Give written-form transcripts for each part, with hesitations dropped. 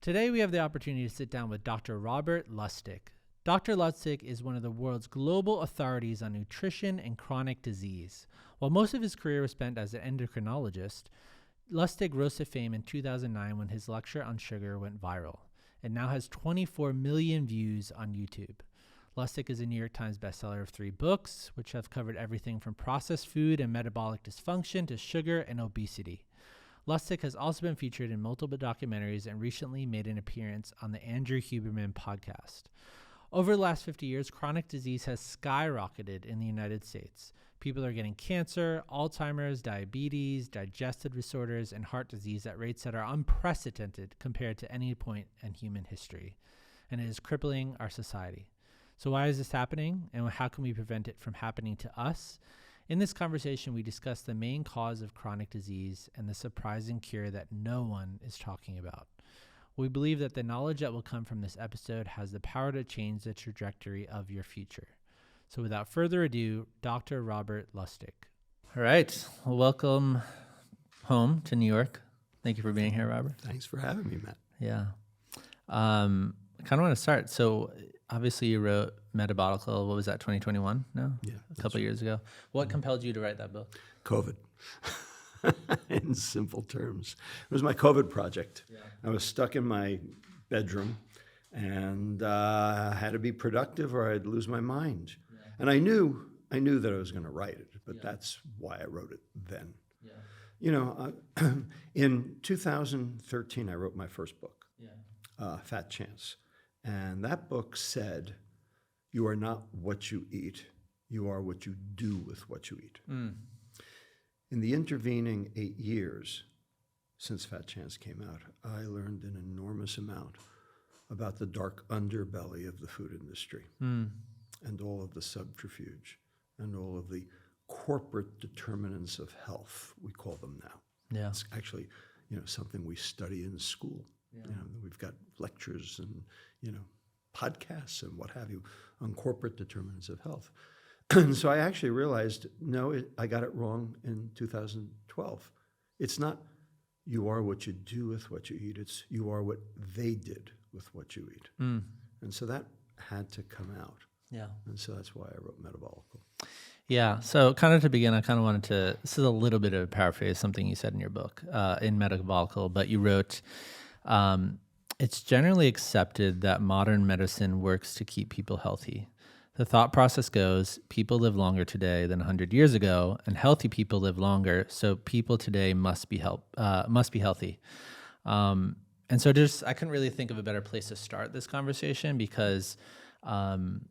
Today we have the opportunity to sit down with Dr. Robert Lustig. Dr. Lustig is one of the world's global authorities on nutrition and chronic disease. While most of his career was spent as an endocrinologist, Lustig rose to fame in 2009 when his lecture on sugar went viral and now has 24 million views on YouTube. Lustig is a New York Times bestseller of 3 books, which have covered everything from processed food and metabolic dysfunction to sugar and obesity. Lustig has also been featured in multiple documentaries and recently made an appearance on the Andrew Huberman podcast. Over the last 50 years, chronic disease has skyrocketed in the United States. People are getting cancer, Alzheimer's, diabetes, digestive disorders, and heart disease at rates that are unprecedented compared to any point in human history, and it is crippling our society. So why is this happening, and how can we prevent it from happening to us? In this conversation, we discuss the main cause of chronic disease and the surprising cure that no one is talking about. We believe that the knowledge that will come from this episode has the power to change the trajectory of your future. So without further ado, Dr. Robert Lustig. All right. Well, welcome home to New York. Thank you for being here, Robert. Thanks for having me, Matt. Yeah. I kind of want to start. So obviously you wrote Metabolical. What was that, 2021? No? Yeah. A couple years ago. What compelled you to write that book? COVID. In simple terms. It was my COVID project. Yeah. I was stuck in my bedroom and had to be productive or I'd lose my mind. Yeah. And I knew that I was going to write it, but Yeah. that's why I wrote it then. Yeah. You know, in 2013, I wrote my first book, Yeah. Fat Chance. And that book said, you are not what you eat, you are what you do with what you eat. Mm. In the intervening 8 years since Fat Chance came out, I learned an enormous amount about the dark underbelly of the food industry and all of the subterfuge and all of the corporate determinants of health, we call them now. Yeah. It's actually, something we study in school. Yeah. We've got lectures and, podcasts and what have you on corporate determinants of health. And so I actually realized, I got it wrong in 2012. It's not you are what you do with what you eat. It's you are what they did with what you eat. Mm. And so that had to come out. Yeah. And so that's why I wrote Metabolical. Yeah. So kind of to begin, I kind of wanted to, this is a little bit of a paraphrase, something you said in your book, in Metabolical, but you wrote, it's generally accepted that modern medicine works to keep people healthy. The thought process goes, people live longer today than 100 years ago, and healthy people live longer, so people today must be healthy. And so I couldn't really think of a better place to start this conversation because kind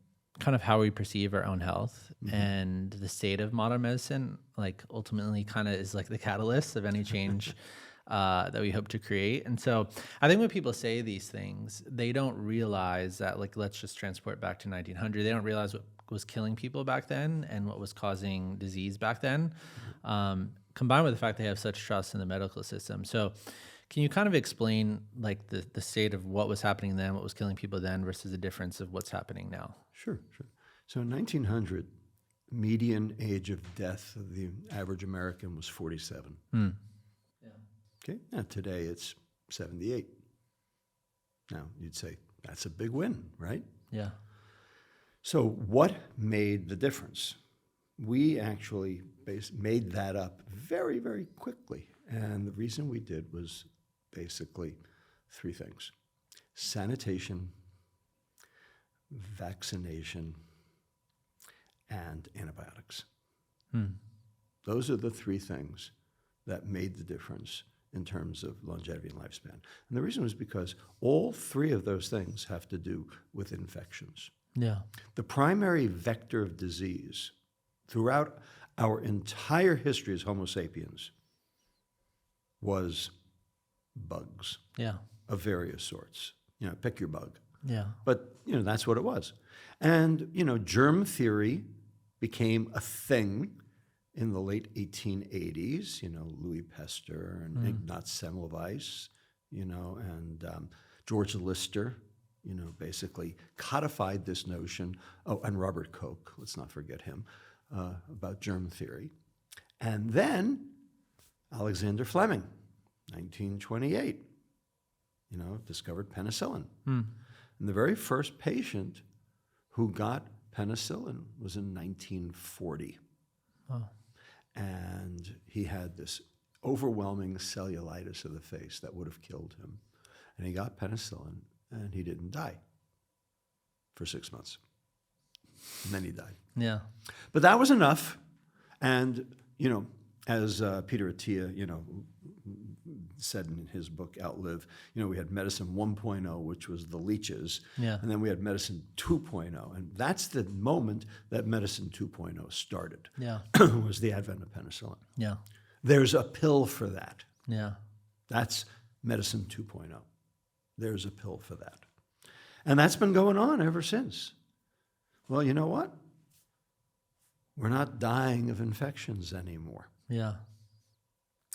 of how we perceive our own health and the state of modern medicine, like ultimately kind of is like the catalyst of any change that we hope to create. And so I think when people say these things, they don't realize that, like, let's just transport back to 1900. They don't realize what was killing people back then and what was causing disease back then, combined with the fact they have such trust in the medical system. So can you kind of explain like the state of what was happening then, what was killing people then versus the difference of what's happening now? Sure. So in 1900, median age of death of the average American was 47. Mm. Okay, now today it's 78. Now you'd say that's a big win, right? Yeah. So what made the difference? We actually made that up very, very quickly. And the reason we did was basically 3 things: sanitation, vaccination, and antibiotics. Those are the 3 things that made the difference in terms of longevity and lifespan. And the reason was because all 3 of those things have to do with infections. Yeah. The primary vector of disease throughout our entire history as Homo sapiens was bugs. Yeah. Of various sorts. Pick your bug. Yeah. But, that's what it was. And, germ theory became a thing in the late 1880s, Louis Pasteur and Ignaz Semmelweis, and George Lister, basically codified this notion. Oh, and Robert Koch, let's not forget him, about germ theory. And then Alexander Fleming, 1928, discovered penicillin. And the very first patient who got penicillin was in 1940. Oh. And he had this overwhelming cellulitis of the face that would have killed him. And he got penicillin, and he didn't die for 6 months. And then he died. Yeah. But that was enough. And, as Peter Attia, said in his book, Outlive, we had medicine 1.0, which was the leeches. Yeah. And then we had medicine 2.0. And that's the moment that medicine 2.0 started, Yeah. was the advent of penicillin. Yeah. There's a pill for that. Yeah. That's medicine 2.0. There's a pill for that. And that's been going on ever since. Well, you know what? We're not dying of infections anymore. Yeah.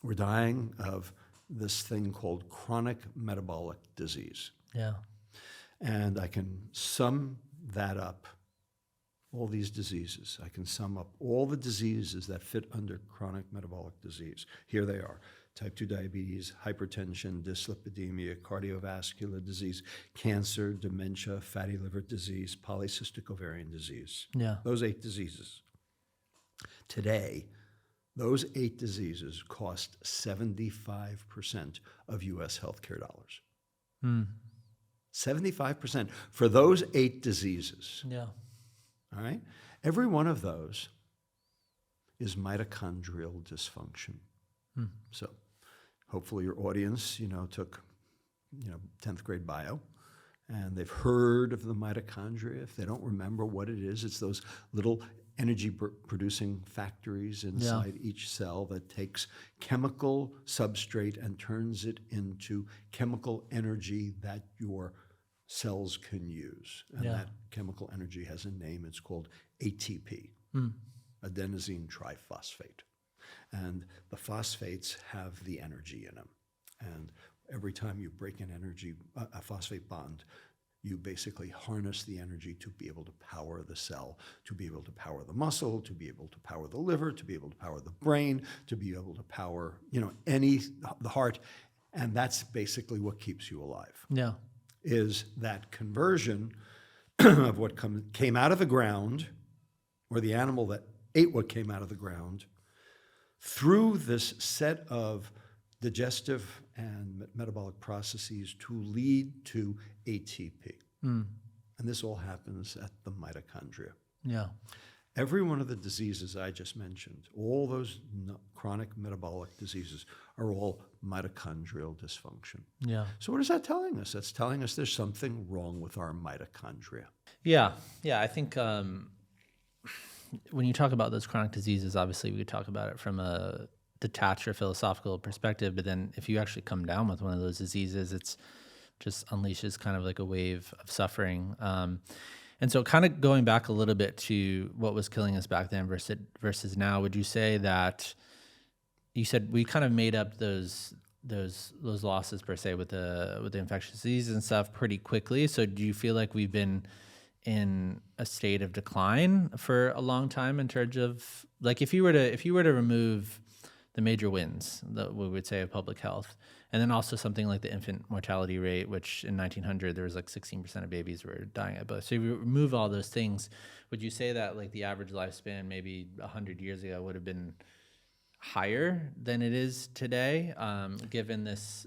We're dying of this thing called chronic metabolic disease. Yeah. And I can sum that up, all these diseases. I can sum up all the diseases that fit under chronic metabolic disease. Here they are: type 2 diabetes, hypertension, dyslipidemia, cardiovascular disease, cancer, dementia, fatty liver disease, polycystic ovarian disease. Yeah. Those 8 diseases. Today, those 8 diseases cost 75% of U.S. healthcare dollars. 75% for those 8 diseases. Yeah. All right? Every one of those is mitochondrial dysfunction. So hopefully your audience, took, 10th grade bio, and they've heard of the mitochondria. If they don't remember what it is, it's those little energy-producing factories inside each cell that takes chemical substrate and turns it into chemical energy that your cells can use. And that chemical energy has a name. It's called ATP, adenosine triphosphate. And the phosphates have the energy in them. And every time you break an a phosphate bond, you basically harness the energy to be able to power the cell, to be able to power the muscle, to be able to power the liver, to be able to power the brain, to be able to power, the heart. And that's basically what keeps you alive. Yeah. Is that conversion of what came out of the ground, or the animal that ate what came out of the ground, through this set of digestive and metabolic processes to lead to ATP. And this all happens at the mitochondria. Yeah. Every one of the diseases I just mentioned, all those chronic metabolic diseases, are all mitochondrial dysfunction. Yeah. So what is that telling us? That's telling us there's something wrong with our mitochondria. Yeah. Yeah. I think when you talk about those chronic diseases, obviously we could talk about it from a detached or philosophical perspective, but then if you actually come down with one of those diseases, it's just unleashes kind of like a wave of suffering. And so kind of going back a little bit to what was killing us back then versus now, would you say that you said we kind of made up those losses per se with the infectious diseases and stuff pretty quickly? So do you feel like we've been in a state of decline for a long time in terms of, like, if you were to remove the major wins that we would say of public health, and then also something like the infant mortality rate, which in 1900 there was like 16% of babies were dying at birth. So if you remove all those things, would you say that like the average lifespan maybe 100 years ago would have been higher than it is today, given this?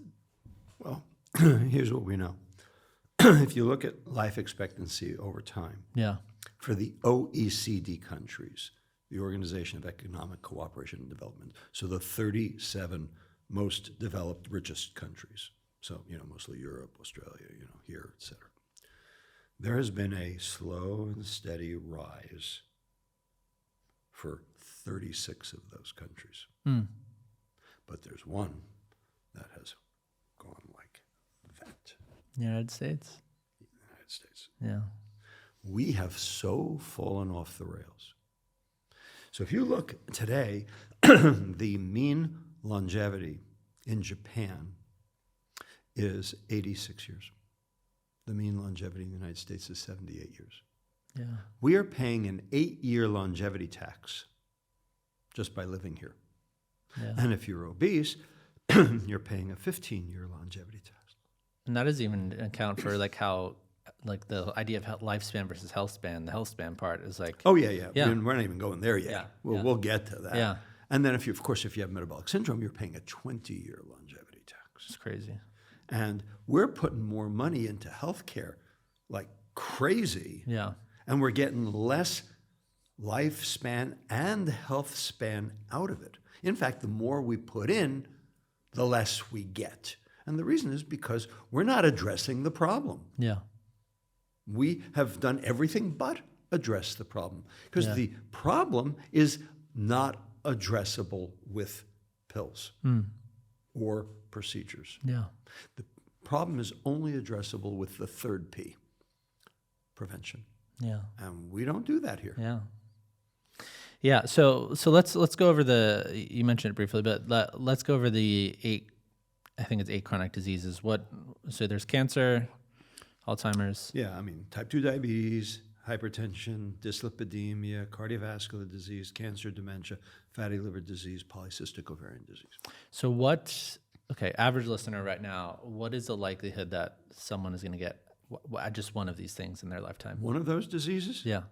Well, here's what we know. If you look at life expectancy over time, for the OECD countries, the Organization of Economic Cooperation and Development, so the 37 most developed, richest countries, so, mostly Europe, Australia, here, et cetera, there has been a slow and steady rise for 36 of those countries. But there's one that has gone like that. The United States? The United States. Yeah. We have so fallen off the rails. So if you look today, the mean longevity in Japan is 86 years. The mean longevity in the United States is 78 years. Yeah. We are paying an 8-year longevity tax just by living here. Yeah. And if you're obese, you're paying a 15-year longevity tax. And that doesn't even account for like how, like the idea of lifespan versus health span. The health span part is like, Oh, yeah. Yeah. We're not even going there yet. Yeah, We'll get to that. Yeah. And then if you have metabolic syndrome, you're paying a 20-year longevity tax. It's crazy. And we're putting more money into healthcare like crazy. Yeah. And we're getting less lifespan and health span out of it. In fact, the more we put in, the less we get. And the reason is because we're not addressing the problem. Yeah. We have done everything but address the problem, because Yeah. the problem is not addressable with pills or procedures. Yeah. The problem is only addressable with the third P, prevention. Yeah. And we don't do that here. Yeah. Yeah. So let's go over you mentioned it briefly, but let's go over the 8, I think it's 8 chronic diseases. So there's cancer, Alzheimer's. Yeah, I mean, type 2 diabetes, hypertension, dyslipidemia, cardiovascular disease, cancer, dementia, fatty liver disease, polycystic ovarian disease. So average listener right now, what is the likelihood that someone is going to get just one of these things in their lifetime? One of those diseases? Yeah.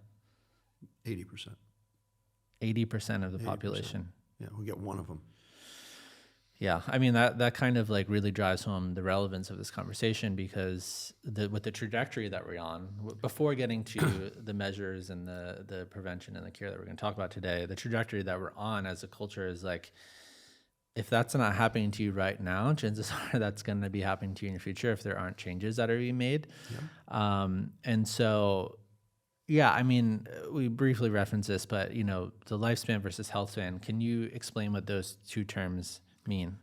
80%. 80% of the 80%. population. Yeah, we'll get one of them. Yeah, I mean that kind of like really drives home the relevance of this conversation, because with the trajectory that we're on, before getting to the measures and the prevention and the cure that we're going to talk about today, the trajectory that we're on as a culture is like, if that's not happening to you right now, chances are that's going to be happening to you in the future if there aren't changes that are being made. Yeah. And so, yeah, I mean, we briefly referenced this, but the lifespan versus health span. Can you explain what those two terms mean?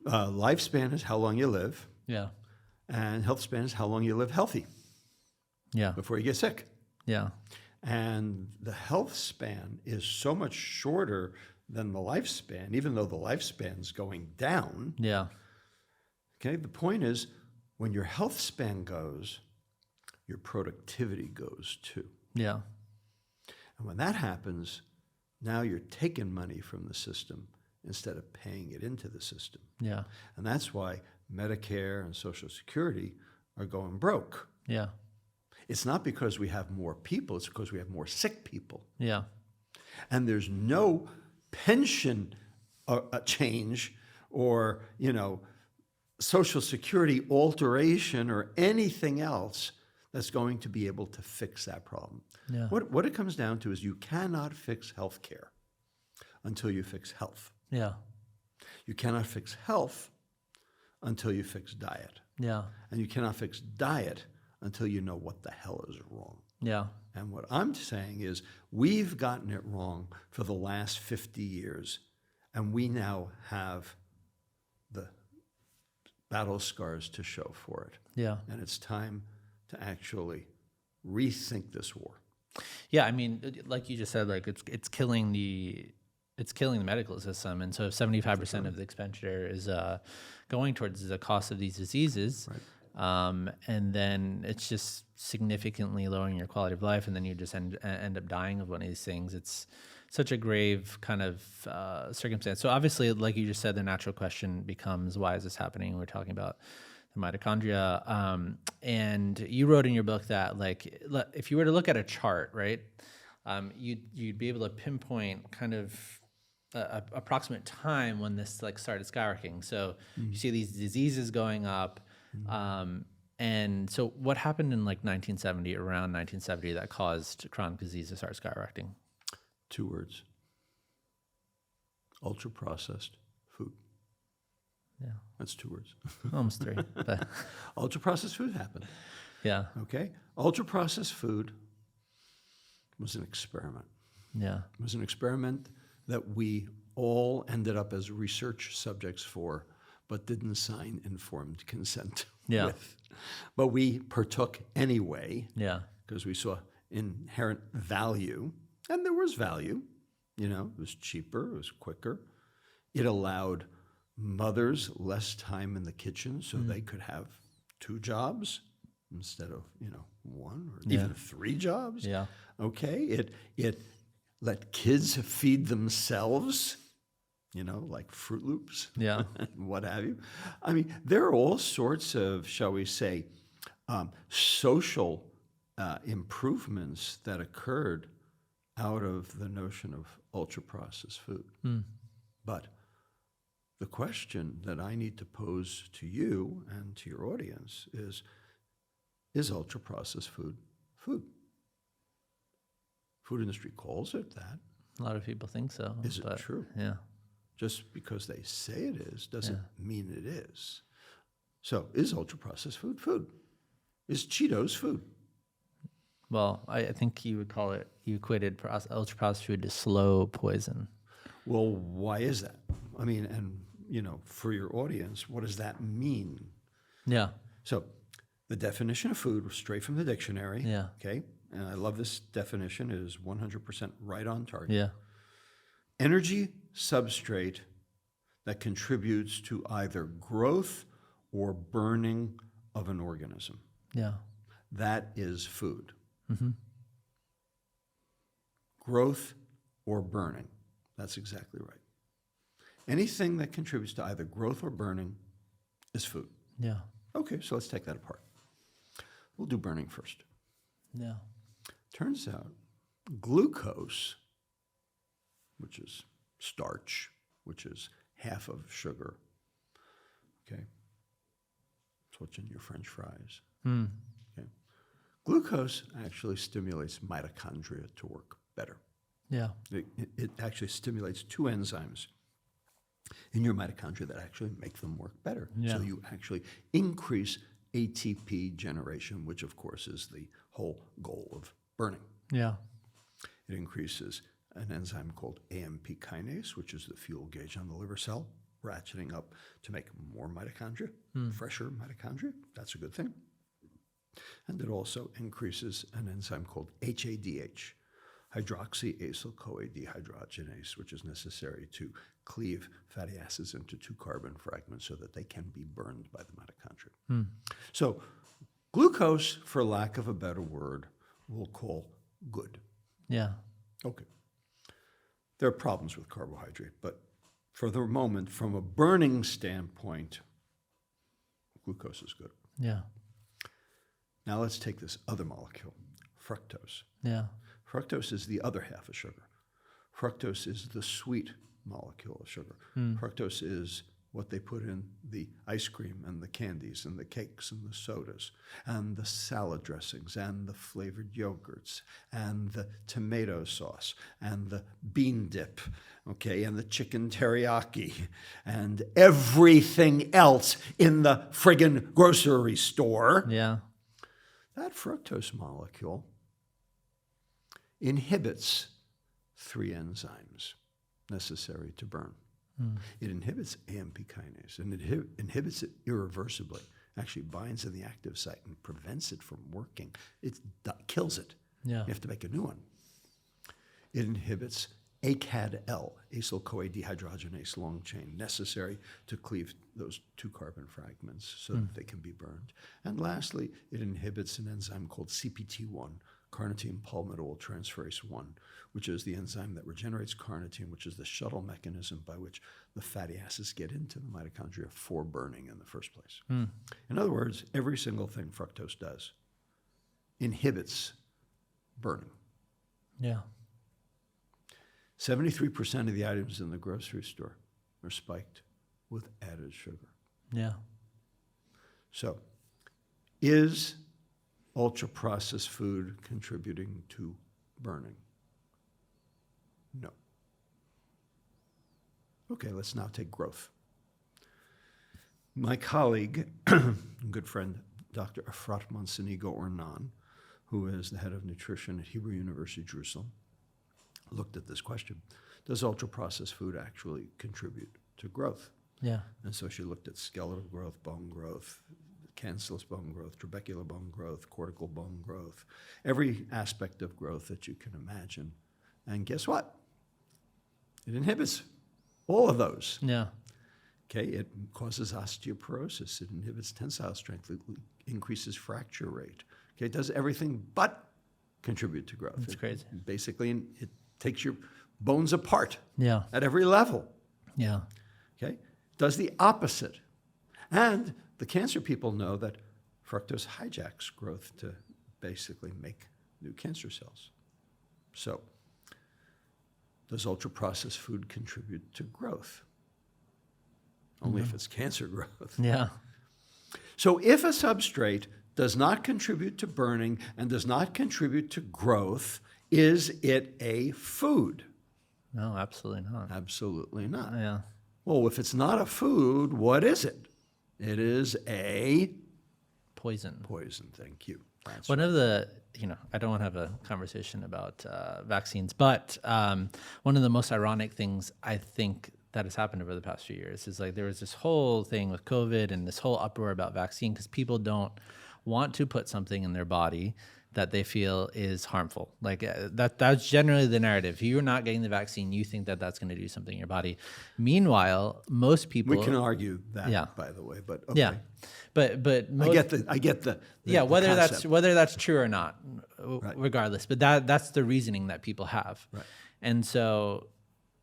Lifespan is how long you live. Yeah. And health span is how long you live healthy. Yeah. Before you get sick. Yeah. And the health span is so much shorter than the lifespan, even though the lifespan's going down. Yeah. Okay, the point is, when your health span goes, your productivity goes too. Yeah. And when that happens, now you're taking money from the system instead of paying it into the system. Yeah. And that's why Medicare and Social Security are going broke. Yeah. It's not because we have more people, it's because we have more sick people. Yeah. And there's no pension change or, Social Security alteration or anything else that's going to be able to fix that problem. Yeah. What it comes down to is you cannot fix healthcare until you fix health. Yeah. You cannot fix health until you fix diet. Yeah. And you cannot fix diet until you know what the hell is wrong. Yeah. And what I'm saying is we've gotten it wrong for the last 50 years, and we now have the battle scars to show for it. Yeah. And it's time to actually rethink this war. Yeah, I mean, like you just said, like it's killing the medical system, and so if 75% of the expenditure is going towards the cost of these diseases, right. And then it's just significantly lowering your quality of life, and then you just end up dying of one of these things. It's such a grave kind of circumstance. So obviously, like you just said, the natural question becomes, why is this happening? We're talking about the mitochondria. And you wrote in your book that, like, if you were to look at a chart, right, you'd be able to pinpoint kind of approximate time when this like started skyrocketing. So you see these diseases going up. And so what happened in like around 1970 that caused chronic disease to start skyrocketing? 2 words. Ultra-processed food. Yeah. That's 2 words. Almost 3. But Ultra-processed food happened. yeah. Okay? Ultra-processed food was an experiment. Yeah. It was an experiment that we all ended up as research subjects for, but didn't sign informed consent with. But we partook anyway. Yeah. Because we saw inherent value. And there was value. It was cheaper, it was quicker. It allowed mothers less time in the kitchen so they could have 2 jobs instead of, 1 or even 3 jobs. Yeah. Okay. It let kids feed themselves. like Fruit Loops, Yeah. and what have you. I mean, there are all sorts of, shall we say, social improvements that occurred out of the notion of ultra-processed food. But the question that I need to pose to you and to your audience is ultra-processed food food? Food industry calls it that. A lot of people think so. Is it true? Yeah. Just because they say it is doesn't mean it is. So is ultra-processed food food? Is Cheetos food? Well, I think you would call it, you equated ultra-processed food to slow poison. Well, why is that? I mean, and, for your audience, what does that mean? Yeah. So the definition of food was straight from the dictionary. Yeah. Okay. And I love this definition. It is 100% right on target. Yeah. Energy substrate that contributes to either growth or burning of an organism. Yeah. That is food. Mm-hmm. Growth or burning. That's exactly right. Anything that contributes to either growth or burning is food. Yeah. Okay, so let's take that apart. We'll do burning first. Yeah. Turns out glucose, which is starch, which is half of sugar, okay? It's what's in your French fries. Okay. Glucose actually stimulates mitochondria to work better. Yeah. It actually stimulates two enzymes in your mitochondria that actually make them work better. Yeah. So you actually increase ATP generation, which of course is the whole goal of burning. Yeah. It increases an enzyme called AMP kinase, which is the fuel gauge on the liver cell, ratcheting up to make more mitochondria, fresher mitochondria. That's a good thing. And it also increases an enzyme called HADH, hydroxyacyl-CoA dehydrogenase, which is necessary to cleave fatty acids into two carbon fragments so that they can be burned by the mitochondria. So glucose, for lack of a better word, we'll call good. Yeah. Okay. There are problems with carbohydrate, but for the moment, from a burning standpoint, glucose is good. Yeah. Now let's take this other molecule, fructose. Yeah. Fructose is the other half of sugar. Fructose is the sweet molecule of sugar. Fructose is what they put in the ice cream and the candies and the cakes and the sodas and the salad dressings and the flavored yogurts and the tomato sauce and the bean dip, okay, and the chicken teriyaki and everything else in the friggin' grocery store. Yeah. That fructose molecule inhibits three enzymes necessary to burn. It inhibits AMP kinase, and it inhibits it irreversibly. Actually binds in the active site and prevents it from working. It kills it. Yeah. You have to make a new one. It inhibits ACAD-L, acyl-CoA dehydrogenase long chain, necessary to cleave those two carbon fragments so that they can be burned. And lastly, it inhibits an enzyme called CPT1, carnitine palmitoyl transferase 1, which is the enzyme that regenerates carnitine, which is the shuttle mechanism by which the fatty acids get into the mitochondria for burning in the first place. In other words, every single thing fructose does inhibits burning. Yeah. 73% of the items in the grocery store are spiked with added sugar. Yeah. So, is ultra-processed food contributing to burning? No. Okay, let's now take growth. My colleague, good friend, Dr. Efrat Monsenigo Ornan, who is the head of nutrition at Hebrew University, Jerusalem, looked at this question. Does ultra-processed food actually contribute to growth? Yeah. And so she looked at skeletal growth, bone growth, cancellous bone growth, trabecular bone growth, cortical bone growth, every aspect of growth that you can imagine. And guess what? It inhibits all of those. Yeah. Okay, it causes osteoporosis. It inhibits tensile strength. It increases fracture rate. Okay, it does everything but contribute to growth. That's crazy. Basically, it takes your bones apart Yeah. at every level. Yeah. Okay? Does the opposite. And the cancer people know that fructose hijacks growth to basically make new cancer cells. So, does ultra-processed food contribute to growth? Only if it's cancer growth. Yeah. So if a substrate does not contribute to burning and does not contribute to growth, is it a food? No, absolutely not. Absolutely not. Yeah. Well, if it's not a food, what is it? It is a Poison. poison. Thank you. That's One of the, I don't want to have a conversation about vaccines, but one of the most ironic things I think that has happened over the past few years is like there was this whole thing with COVID and this whole uproar about vaccine because people don't want to put something in their body that they feel is harmful. Like that's generally the narrative. If you're not getting the vaccine, you think that that's going to do something in your body. Meanwhile, most people... We can argue that, by the way, but okay. Yeah. But most, I get the whether concept. that's true or not, regardless. But that's the reasoning that people have. Right. And so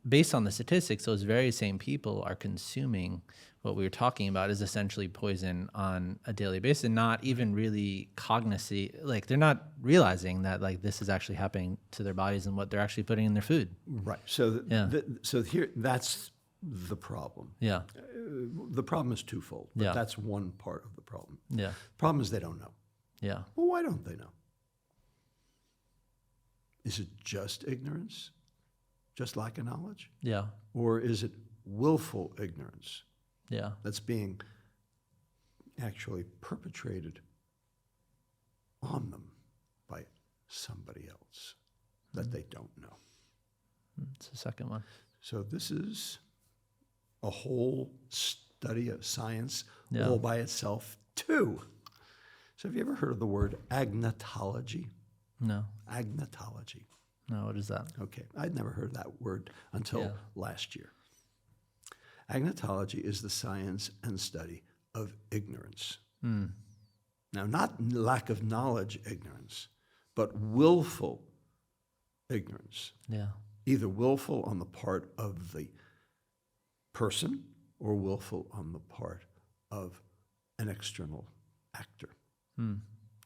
based on the statistics, those very same people are consuming what we were talking about is essentially poison on a daily basis and not even really cognizant, like they're not realizing that like this is actually happening to their bodies and what they're actually putting in their food. Right. So so here that's the problem. Yeah. The problem is twofold, but Yeah. that's one part of the problem. Yeah. The problem is they don't know. Yeah. Well, why don't they know? Is it just ignorance? Just lack of knowledge? Yeah. Or is it willful ignorance Yeah. that's being actually perpetrated on them by somebody else that they don't know? It's the second one. So this is a whole study of science Yeah. all by itself, too. So have you ever heard of the word agnotology? No. Agnotology. No, what is that? Okay, I'd never heard that word until Yeah. last year. Agnotology is the science and study of ignorance. Now, not lack of knowledge ignorance, but willful ignorance. Yeah. Either willful on the part of the person or willful on the part of an external actor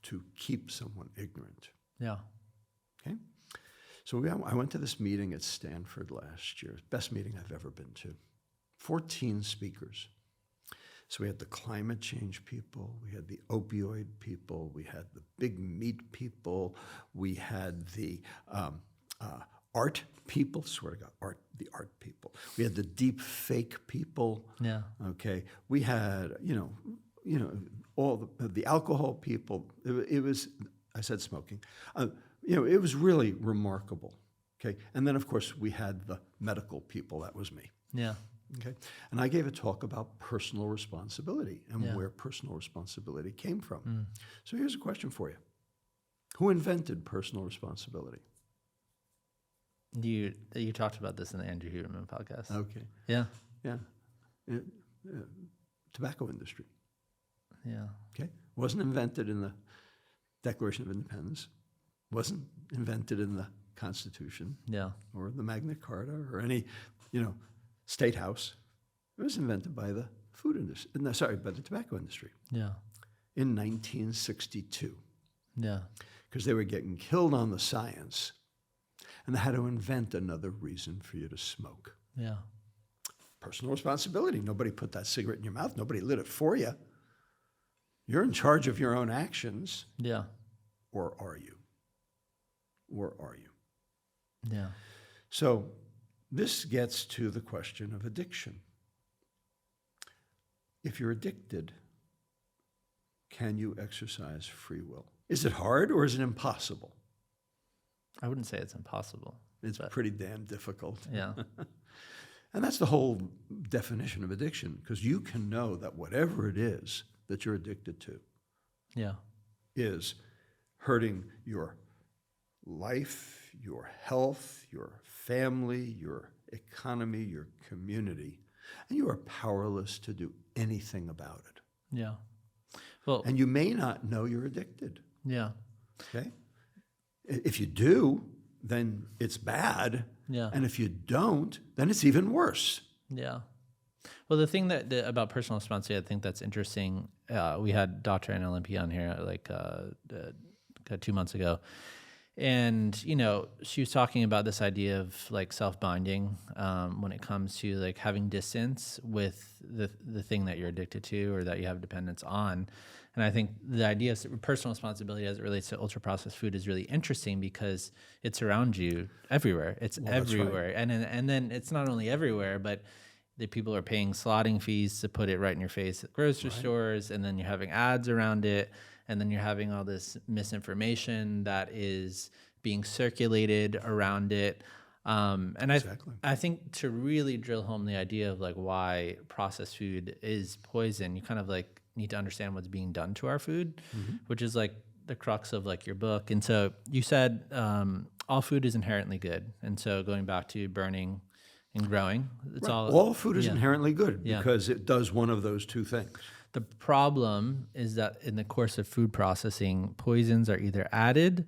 to keep someone ignorant. Yeah. Okay? So I went to this meeting at Stanford last year, best meeting I've ever been to. 14 speakers. So we had the climate change people, we had the opioid people, we had the big meat people, we had the art people, swear to God, the art people. We had the deep fake people. Yeah. Okay. We had, all the alcohol people. It was, I said smoking. It was really remarkable. Okay. And then, of course, we had the medical people. That was me. Yeah. Okay. And I gave a talk about personal responsibility and Yeah. where personal responsibility came from. So here's a question for you. Who invented personal responsibility? You talked about this in the Andrew Huberman podcast. Okay. Yeah. Yeah. Tobacco industry. Yeah. Okay. Wasn't invented in the Declaration of Independence. Wasn't invented in the Constitution Yeah. or the Magna Carta or any, state house. It was invented by the food industry. No, sorry, by the tobacco industry Yeah. in 1962 Yeah. because they were getting killed on the science and they had to invent another reason for you to smoke. Yeah. Personal responsibility. Nobody put that cigarette in your mouth. Nobody lit it for you. You're in charge of your own actions. Yeah. Or are you? Or are you? Yeah. So this gets to the question of addiction. If you're addicted, can you exercise free will? Is it hard or is it impossible? I wouldn't say it's impossible. It's pretty damn difficult. Yeah. And that's the whole definition of addiction, because you can know that whatever it is that you're addicted to Yeah. is hurting your life, your health, your family, your economy, your community, and you are powerless to do anything about it. Yeah. Well, And you may not know you're addicted, yeah. okay? If you do, then it's bad. Yeah. And if you don't, then it's even worse. Yeah. Well, the thing about personal responsibility, I think that's interesting. We had Dr. Anna Olympia on here 2 months ago. And, she was talking about this idea of like self-binding when it comes to like having distance with the thing that you're addicted to or that you have dependence on. And I think the idea of personal responsibility as it relates to ultra-processed food is really interesting because it's around you everywhere. It's everywhere. Right. And then it's not only everywhere, but the people are paying slotting fees to put it right in your face at grocery stores, and then you're having ads around it. And then you're having all this misinformation that is being circulated around it. And I think to really drill home the idea of like why processed food is poison, you kind of like need to understand what's being done to our food, which is like the crux of like your book. And so you said all food is inherently good. And so going back to burning and growing, it's all food is inherently good because it does one of those two things. The problem is that in the course of food processing, poisons are either added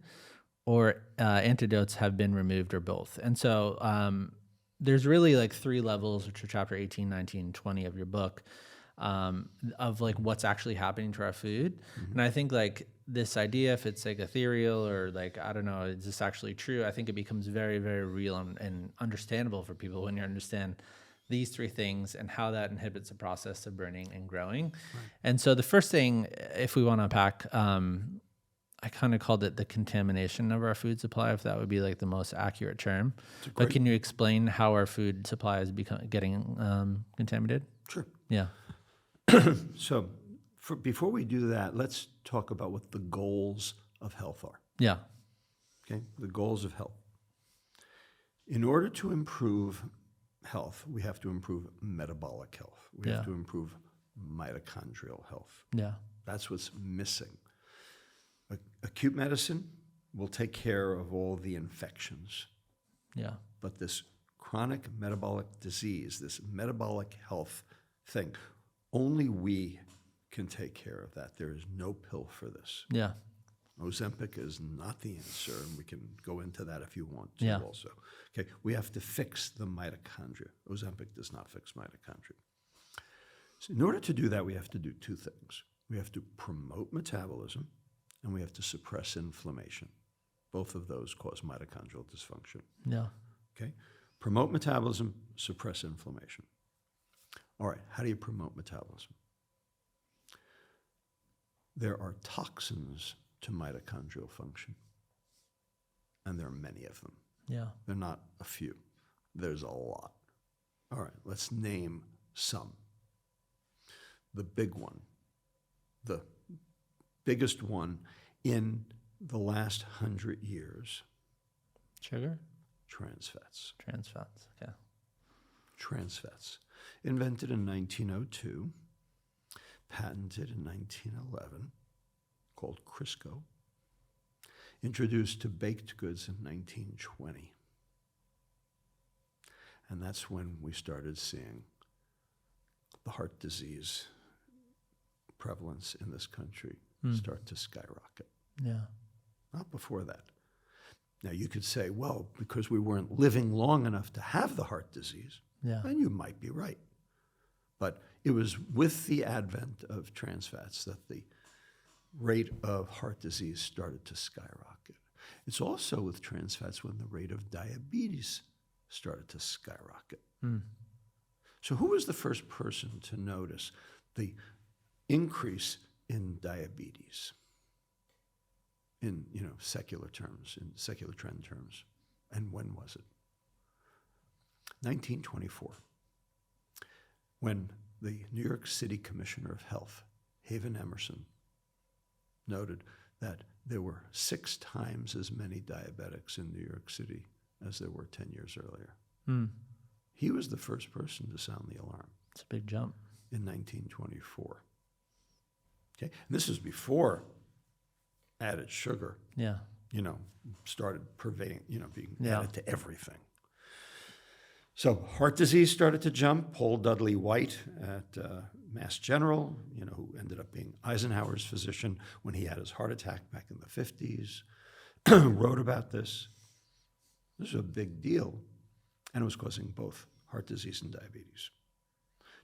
or antidotes have been removed or both. And so there's really like 3 levels, which are chapter 18, 19, 20 of your book, of like what's actually happening to our food. And I think like this idea, if it's like ethereal or like, I don't know, is this actually true? I think it becomes very, very real and understandable for people when you understand these 3 things and how that inhibits the process of burning and growing. Right. And so the first thing, if we want to unpack, I kind of called it the contamination of our food supply, if that would be like the most accurate term. But can you explain how our food supply is getting contaminated? Sure. Yeah. So before we do that, let's talk about what the goals of health are. Yeah. Okay, the goals of health. In order to improve health, we have to improve metabolic health. We have to improve mitochondrial health. Yeah. That's what's missing. Acute medicine will take care of all the infections. Yeah. But this chronic metabolic disease, this metabolic health thing, only we can take care of that. There is no pill for this. Yeah. Ozempic is not the answer, and we can go into that if you want to also. Okay, we have to fix the mitochondria. Ozempic does not fix mitochondria. So in order to do that, we have to do 2 things. We have to promote metabolism, and we have to suppress inflammation. Both of those cause mitochondrial dysfunction. Yeah. Okay, promote metabolism, suppress inflammation. All right, how do you promote metabolism? There are toxins to mitochondrial function, and there are many of them. Yeah. They're not a few. There's a lot. All right, let's name some. The big one, the biggest one in the last 100 years. Sugar? Trans fats. Trans fats, okay. Trans fats. Invented in 1902, patented in 1911, called Crisco, introduced to baked goods in 1920. And that's when we started seeing the heart disease prevalence in this country start to skyrocket. Yeah. Not before that. Now you could say, well, because we weren't living long enough to have the heart disease, and you might be right. But it was with the advent of trans fats that the rate of heart disease started to skyrocket. It's also with trans fats when the rate of diabetes started to skyrocket. So who was the first person to notice the increase in diabetes in secular terms, in secular trend terms? And when was it? 1924, when the New York City Commissioner of Health, Haven Emerson, noted that there were 6 times as many diabetics in New York City as there were 10 years earlier. He was the first person to sound the alarm. It's a big jump. In 1924. Okay, and this is before added sugar, started pervading, being added to everything. So heart disease started to jump. Paul Dudley White at Mass General, who ended up being Eisenhower's physician when he had his heart attack back in the 50s, wrote about this. This was a big deal, and it was causing both heart disease and diabetes.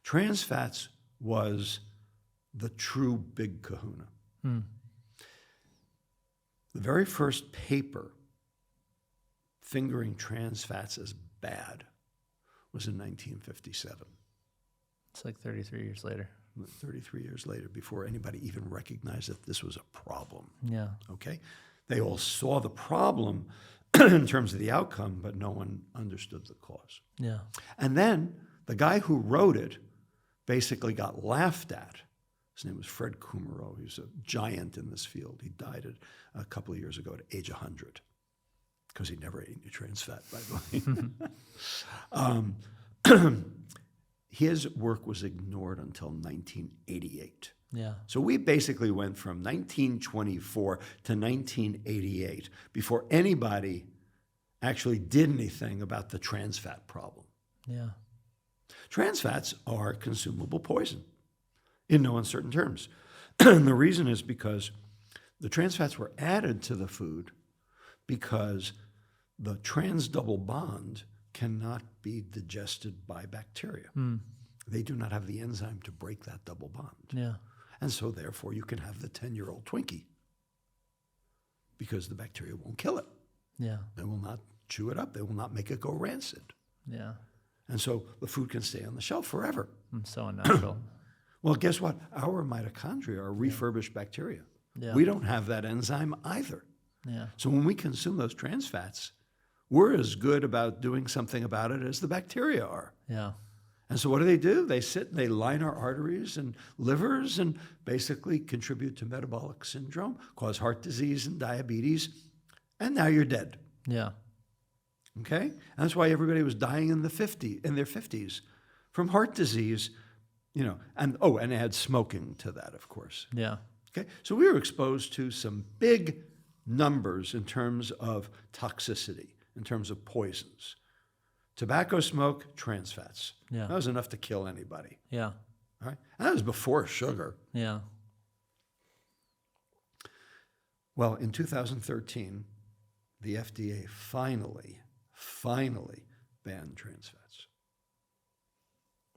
Trans fats was the true big kahuna. The very first paper fingering trans fats as bad was in 1957. It's like 33 years later. 33 years later, before anybody even recognized that this was a problem. Yeah. Okay? They all saw the problem in terms of the outcome, but no one understood the cause. Yeah. And then the guy who wrote it basically got laughed at. His name was Fred Kumerow. He was a giant in this field. He died a couple of years ago at age 100 because he never ate any trans fat, by the way. His work was ignored until 1988. Yeah. So we basically went from 1924 to 1988 before anybody actually did anything about the trans fat problem. Yeah. Trans fats are consumable poison in no uncertain terms. And the reason is because the trans fats were added to the food because the trans double bond cannot be digested by bacteria. They do not have the enzyme to break that double bond. Yeah. And so therefore you can have the 10-year-old Twinkie because the bacteria won't kill it. Yeah. They will not chew it up. They will not make it go rancid. Yeah. And so the food can stay on the shelf forever. So unnatural. Well, guess what? Our mitochondria are refurbished bacteria. Yeah. We don't have that enzyme either. Yeah. So when we consume those trans fats, we're as good about doing something about it as the bacteria are. Yeah. And so what do? They sit and they line our arteries and livers and basically contribute to metabolic syndrome, cause heart disease and diabetes, and now you're dead. Yeah. Okay? And that's why everybody was dying in their 50s from heart disease, and add smoking to that, of course. Yeah. Okay? So we were exposed to some big numbers in terms of toxicity, in terms of poisons. Tobacco smoke, trans fats. Yeah. That was enough to kill anybody. Yeah. All right? And that was before sugar. Yeah. Well, in 2013, the FDA finally banned trans fats.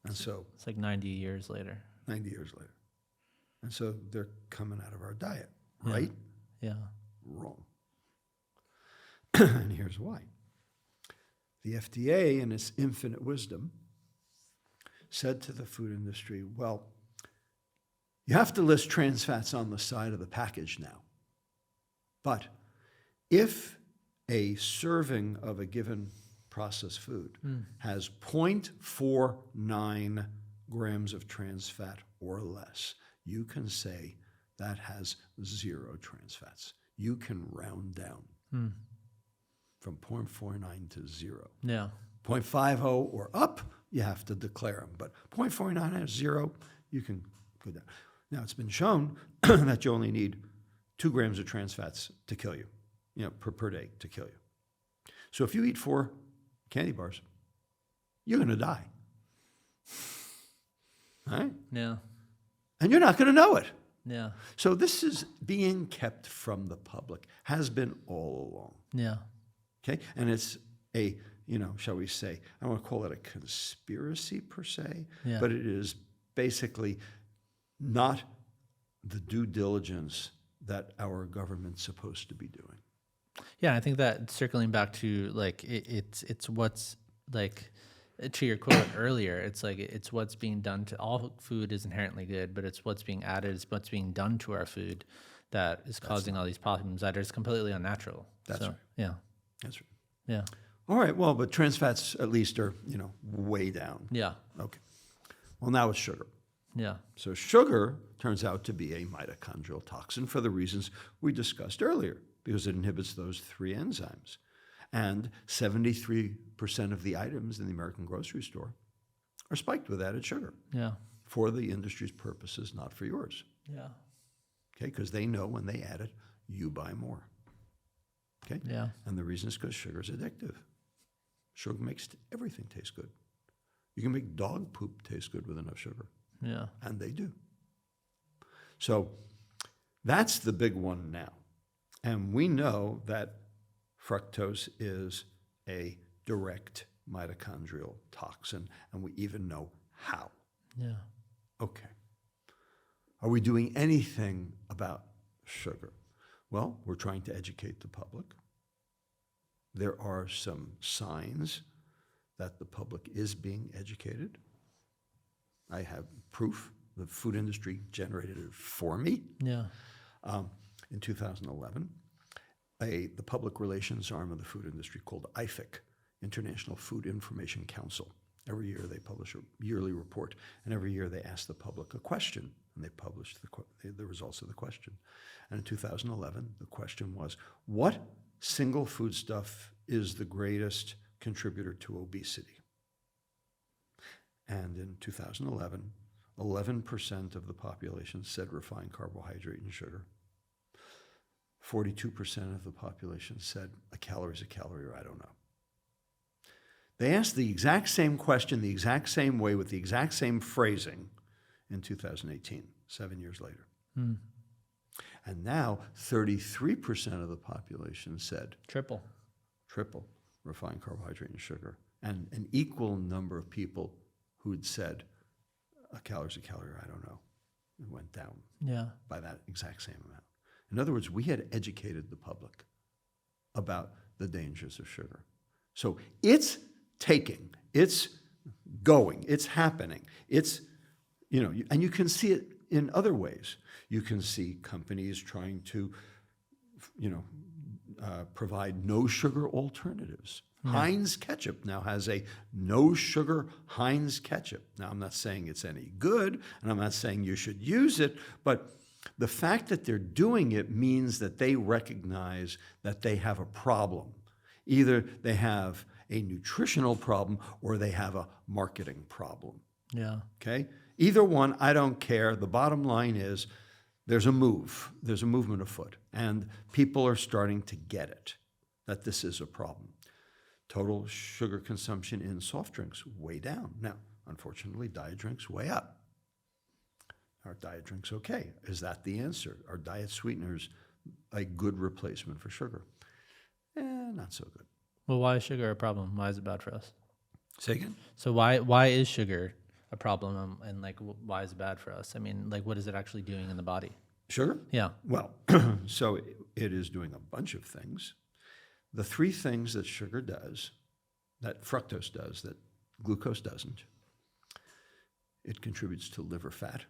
And so It's like 90 years later. 90 years later. And so they're coming out of our diet, right? Yeah. Wrong. And here's why. The FDA, in its infinite wisdom, said to the food industry, well, you have to list trans fats on the side of the package now. But if a serving of a given processed food has 0.49 grams of trans fat or less, you can say that has 0 trans fats. You can round down from 0.49 to 0. Yeah. 0.50 or up, you have to declare them. But 0.49 and 0, you can go down. Now, it's been shown that you only need 2 grams of trans fats to kill you, per day to kill you. So if you eat 4 candy bars, you're going to die. All right? Yeah. And you're not going to know it. Yeah. So this is being kept from the public, has been all along. Yeah. Okay? And it's a, shall we say, I don't want to call it a conspiracy per se, Yeah. but it is basically not the due diligence that our government's supposed to be doing. Yeah, I think that circling back to it's what's like to your quote earlier, it's like it's what's being done to all food is inherently good, but it's what's being added, it's what's being done to our food that is causing all these problems that is completely unnatural. That's right. Yeah. That's right. Yeah. All right, well, but trans fats at least are, way down. Yeah. Okay. Well, now it's sugar. Yeah. So sugar turns out to be a mitochondrial toxin for the reasons we discussed earlier, because it inhibits those 3 enzymes. And 73% of the items in the American grocery store are spiked with added sugar Yeah. for the industry's purposes, not for yours. Yeah. Okay, because they know when they add it, you buy more. Okay? Yeah. And the reason is because sugar is addictive. Sugar makes everything taste good. You can make dog poop taste good with enough sugar. Yeah. And they do. So that's the big one now. And we know that fructose is a direct mitochondrial toxin, and we even know how. Yeah. Okay. Are we doing anything about sugar? Well, we're trying to educate the public. There are some signs that the public is being educated. I have proof. The food industry generated it for me. Yeah. In 2011, the public relations arm of the food industry called IFIC, International Food Information Council. Every year they publish a yearly report, and every year they ask the public a question, and they publish the results of the question. And in 2011, the question was, what single foodstuff is the greatest contributor to obesity? And in 2011, 11% of the population said refined carbohydrate and sugar. 42% of the population said a calorie is a calorie, or I don't know. They asked the exact same question, the exact same way, with the exact same phrasing in 2018, 7 years later. And now 33% of the population said Triple refined carbohydrate and sugar. And an equal number of people who had said a calorie is a calorie, or I don't know. It went down by that exact same amount. In other words, we had educated the public about the dangers of sugar. So it's taking, it's going, it's happening. It's, and you can see it in other ways. You can see companies trying to, provide no sugar alternatives. Heinz ketchup now has a no sugar Heinz ketchup. Now, I'm not saying it's any good, and I'm not saying you should use it, but the fact that they're doing it means that they recognize that they have a problem. Either they have a nutritional problem or they have a marketing problem. Yeah. Okay? Either one, I don't care. The bottom line is there's a movement afoot, and people are starting to get it, that this is a problem. Total sugar consumption in soft drinks, way down. Now, unfortunately, diet drinks, way up. Are diet drinks okay? Is that the answer? Are diet sweeteners a good replacement for sugar? Not so good. Well, why is sugar a problem? Why is it bad for us? Say again? So why is sugar a problem, and why is it bad for us? I mean, what is it actually doing in the body? Sugar? Yeah. Well, so it is doing a bunch of things. The three things that sugar does, that fructose does, that glucose doesn't, it contributes to liver fat.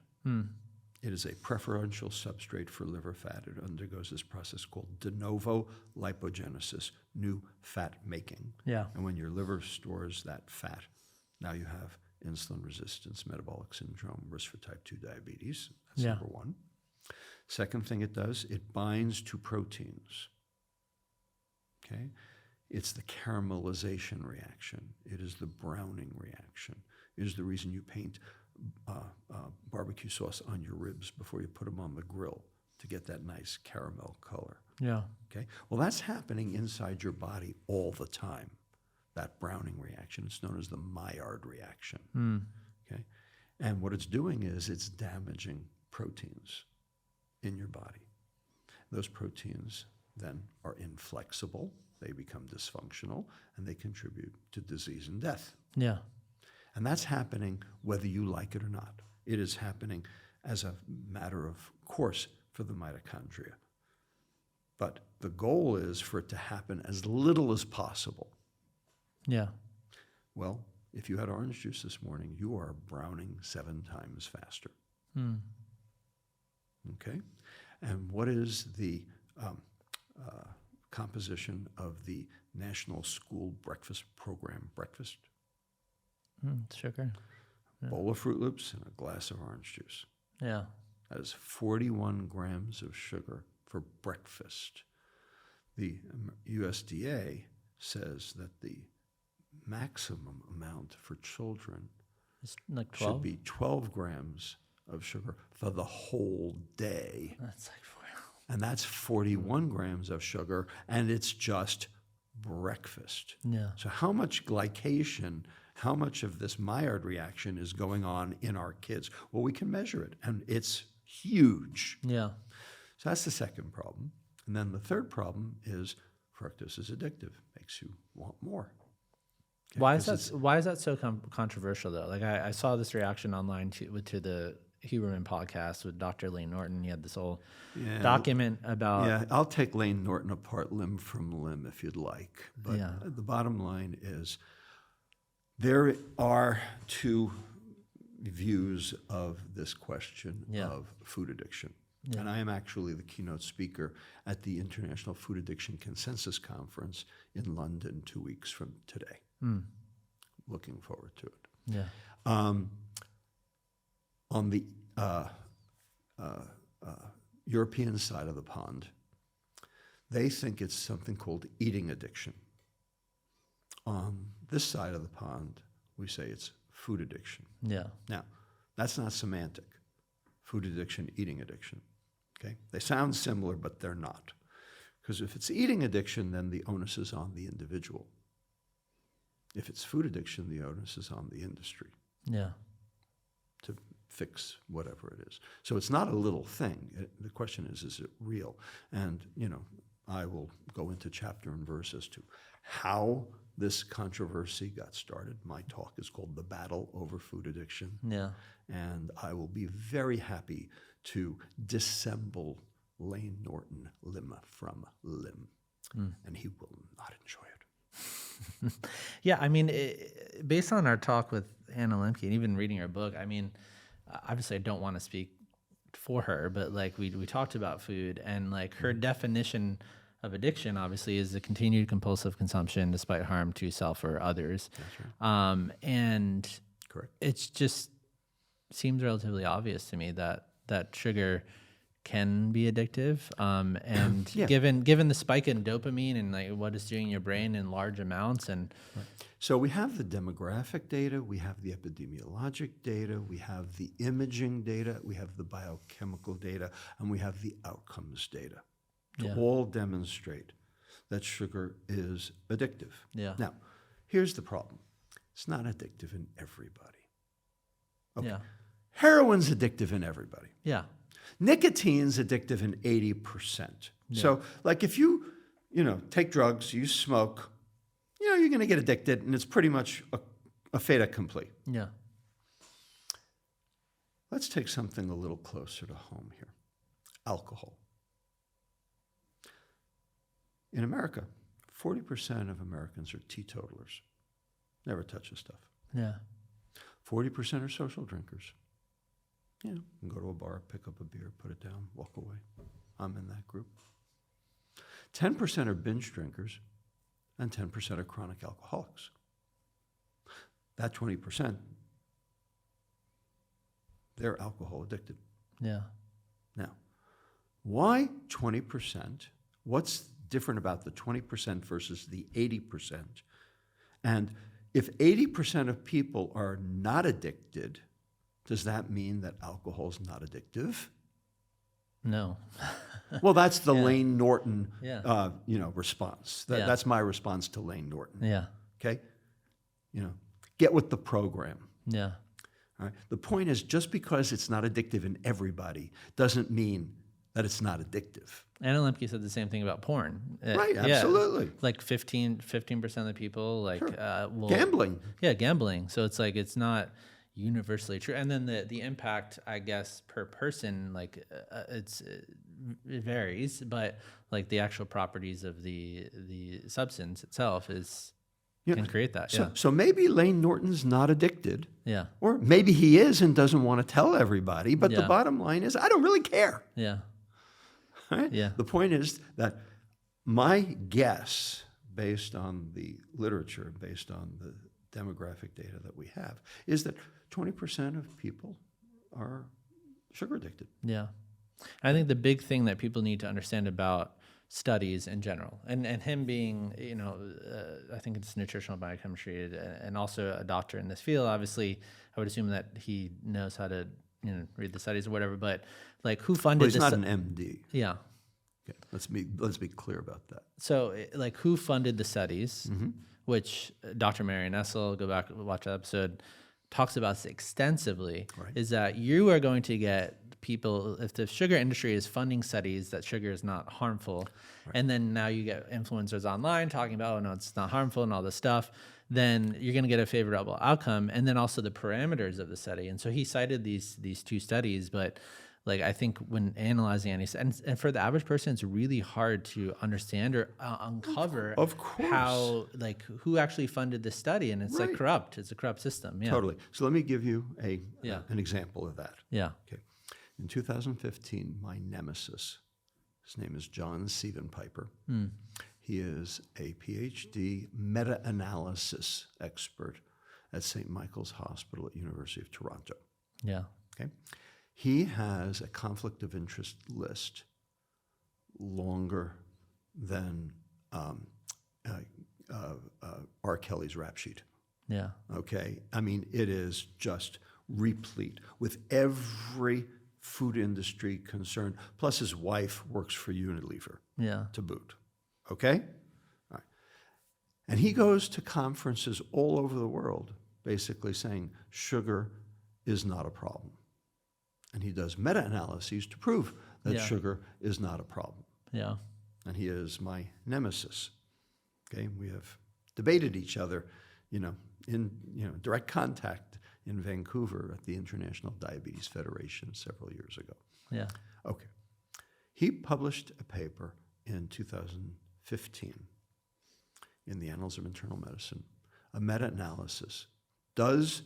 It is a preferential substrate for liver fat. It undergoes this process called de novo lipogenesis, new fat making. Yeah. And when your liver stores that fat, now you have insulin resistance, metabolic syndrome, risk for type 2 diabetes. That's number one. Second thing it does, it binds to proteins. Okay? It's the caramelization reaction. It is the browning reaction. It is the reason you paint barbecue sauce on your ribs before you put them on the grill to get that nice caramel color. Yeah. Okay? Well, that's happening inside your body all the time, that browning reaction. It's known as the Maillard reaction. Okay? And what it's doing is it's damaging proteins in your body. Those proteins then are inflexible, they become dysfunctional, and they contribute to disease and death. Yeah. And that's happening whether you like it or not. It is happening as a matter of course for the mitochondria. But the goal is for it to happen as little as possible. Yeah. Well, if you had orange juice this morning, you are browning 7 times faster. Okay? And what is the composition of the National School Breakfast Program breakfast? Sugar. Bowl of Fruit Loops and a glass of orange juice. Yeah. That is 41 grams of sugar for breakfast. The USDA says that the maximum amount for children It's like 12? should be 12 grams of sugar for the whole day. That's like 4. And that's 41 grams of sugar, and it's just breakfast. Yeah. So how much glycation, how much of this Maillard reaction is going on in our kids? Well, we can measure it, and it's huge. Yeah. So that's the second problem. And then the third problem is fructose is addictive, makes you want more. Okay, Why is that? Why is that so controversial though? Like I saw this reaction online to the Huberman podcast with Dr. Lane Norton. He had this whole document about. Yeah, I'll take Lane Norton apart limb from limb if you'd like. But the bottom line is there are two views of this question of food addiction. Yeah. And I am actually the keynote speaker at the International Food Addiction Consensus Conference in London 2 weeks from today. Looking forward to it. Yeah. On the European side of the pond, they think it's something called eating addiction. On this side of the pond, we say it's food addiction. Yeah. Now, that's not semantic. Food addiction, eating addiction. Okay? They sound similar, but they're not. Because if it's eating addiction, then the onus is on the individual. If it's food addiction, the onus is on the industry. Yeah. To fix whatever it is. So it's not a little thing. The question is it real? And, I will go into chapter and verse as to how this controversy got started. My talk is called The Battle Over Food Addiction. Yeah. And I will be very happy to dissemble Lane Norton limb from limb. And he will not enjoy it. Yeah, I mean, based on our talk with Anna Lembke and even reading her book, I mean, obviously I don't want to speak for her, but like we talked about food and like her definition of addiction obviously is the continued compulsive consumption despite harm to self or others. That's right. And correct. It's just seems relatively obvious to me that sugar can be addictive. And given the spike in dopamine and like what it's doing in your brain in large amounts and So we have the demographic data, we have the epidemiologic data, we have the imaging data, we have the biochemical data, and we have the outcomes data to all demonstrate that sugar is addictive. Yeah. Now, here's the problem. It's not addictive in everybody. Okay. Yeah. Heroin's addictive in everybody. Yeah. Nicotine's addictive in 80%. Yeah. So, like if you take drugs, you smoke, you're going to get addicted, and it's pretty much a fait accompli. Yeah. Let's take something a little closer to home here. Alcohol. In America, 40% of Americans are teetotalers. Never touch the stuff. Yeah. 40% are social drinkers. You can go to a bar, pick up a beer, put it down, walk away. I'm in that group. 10% are binge drinkers, and 10% are chronic alcoholics. That 20%, they're alcohol addicted. Yeah. Now, why 20%? What's different about the 20% versus the 80%? And if 80% of people are not addicted, does that mean that alcohol is not addictive? No. Well, that's the Lane Norton, Yeah. response. That's my response to Lane Norton. Yeah. Okay? Get with the program. Yeah. All right? The point is, just because it's not addictive in everybody doesn't mean that it's not addictive. Anna Lembke said the same thing about porn. Right, absolutely. Like 15% of the people will Gambling. Yeah, gambling. So it's like it's not universally true. And then the impact, I guess, per person, like it varies, but like the actual properties of the substance itself can create that. So maybe Lane Norton's not addicted. Yeah. Or maybe he is and doesn't want to tell everybody. But the Yeah. bottom line is, I don't really care. Yeah. Right? Yeah. The point is that my guess, based on the literature, based on the demographic data that we have, is that 20% of people are sugar addicted. Yeah. I think the big thing that people need to understand about studies in general, and him being, I think it's nutritional biochemistry and also a doctor in this field, obviously, I would assume that he knows how to, read the studies or whatever, but like who funded Well, he's this? not an MD. Yeah. Okay, let's be clear about that. So like who funded the studies, which Dr. Marion Essel, go back and watch that episode, talks about this extensively, Right. is that you are going to get people, if the sugar industry is funding studies that sugar is not harmful, and then now you get influencers online talking about, oh no, it's not harmful and all this stuff, then you're going to get a favorable outcome. And then also the parameters of the study. And so he cited these two studies, but like, I think when analyzing any, and for the average person, it's really hard to understand or uncover how, like, who actually funded the study. And it's like corrupt. It's a corrupt system. Yeah. Totally. So let me give you an example of that. Yeah. Okay. In 2015, my nemesis, his name is John Sievenpiper. He is a PhD meta-analysis expert at St. Michael's Hospital at University of Toronto. Yeah. Okay. He has a conflict of interest list longer than R. Kelly's rap sheet. Yeah. Okay. I mean, it is just replete with every food industry concern. Plus, his wife works for Unilever. Yeah. To boot. Okay. All right. And he goes to conferences all over the world, basically saying sugar is not a problem. And he does meta-analyses to prove that sugar is not a problem. Yeah. And he is my nemesis. Okay, we have debated each other, in direct contact in Vancouver at the International Diabetes Federation several years ago. Yeah. Okay. He published a paper in 2015 in the Annals of Internal Medicine, a meta-analysis. Does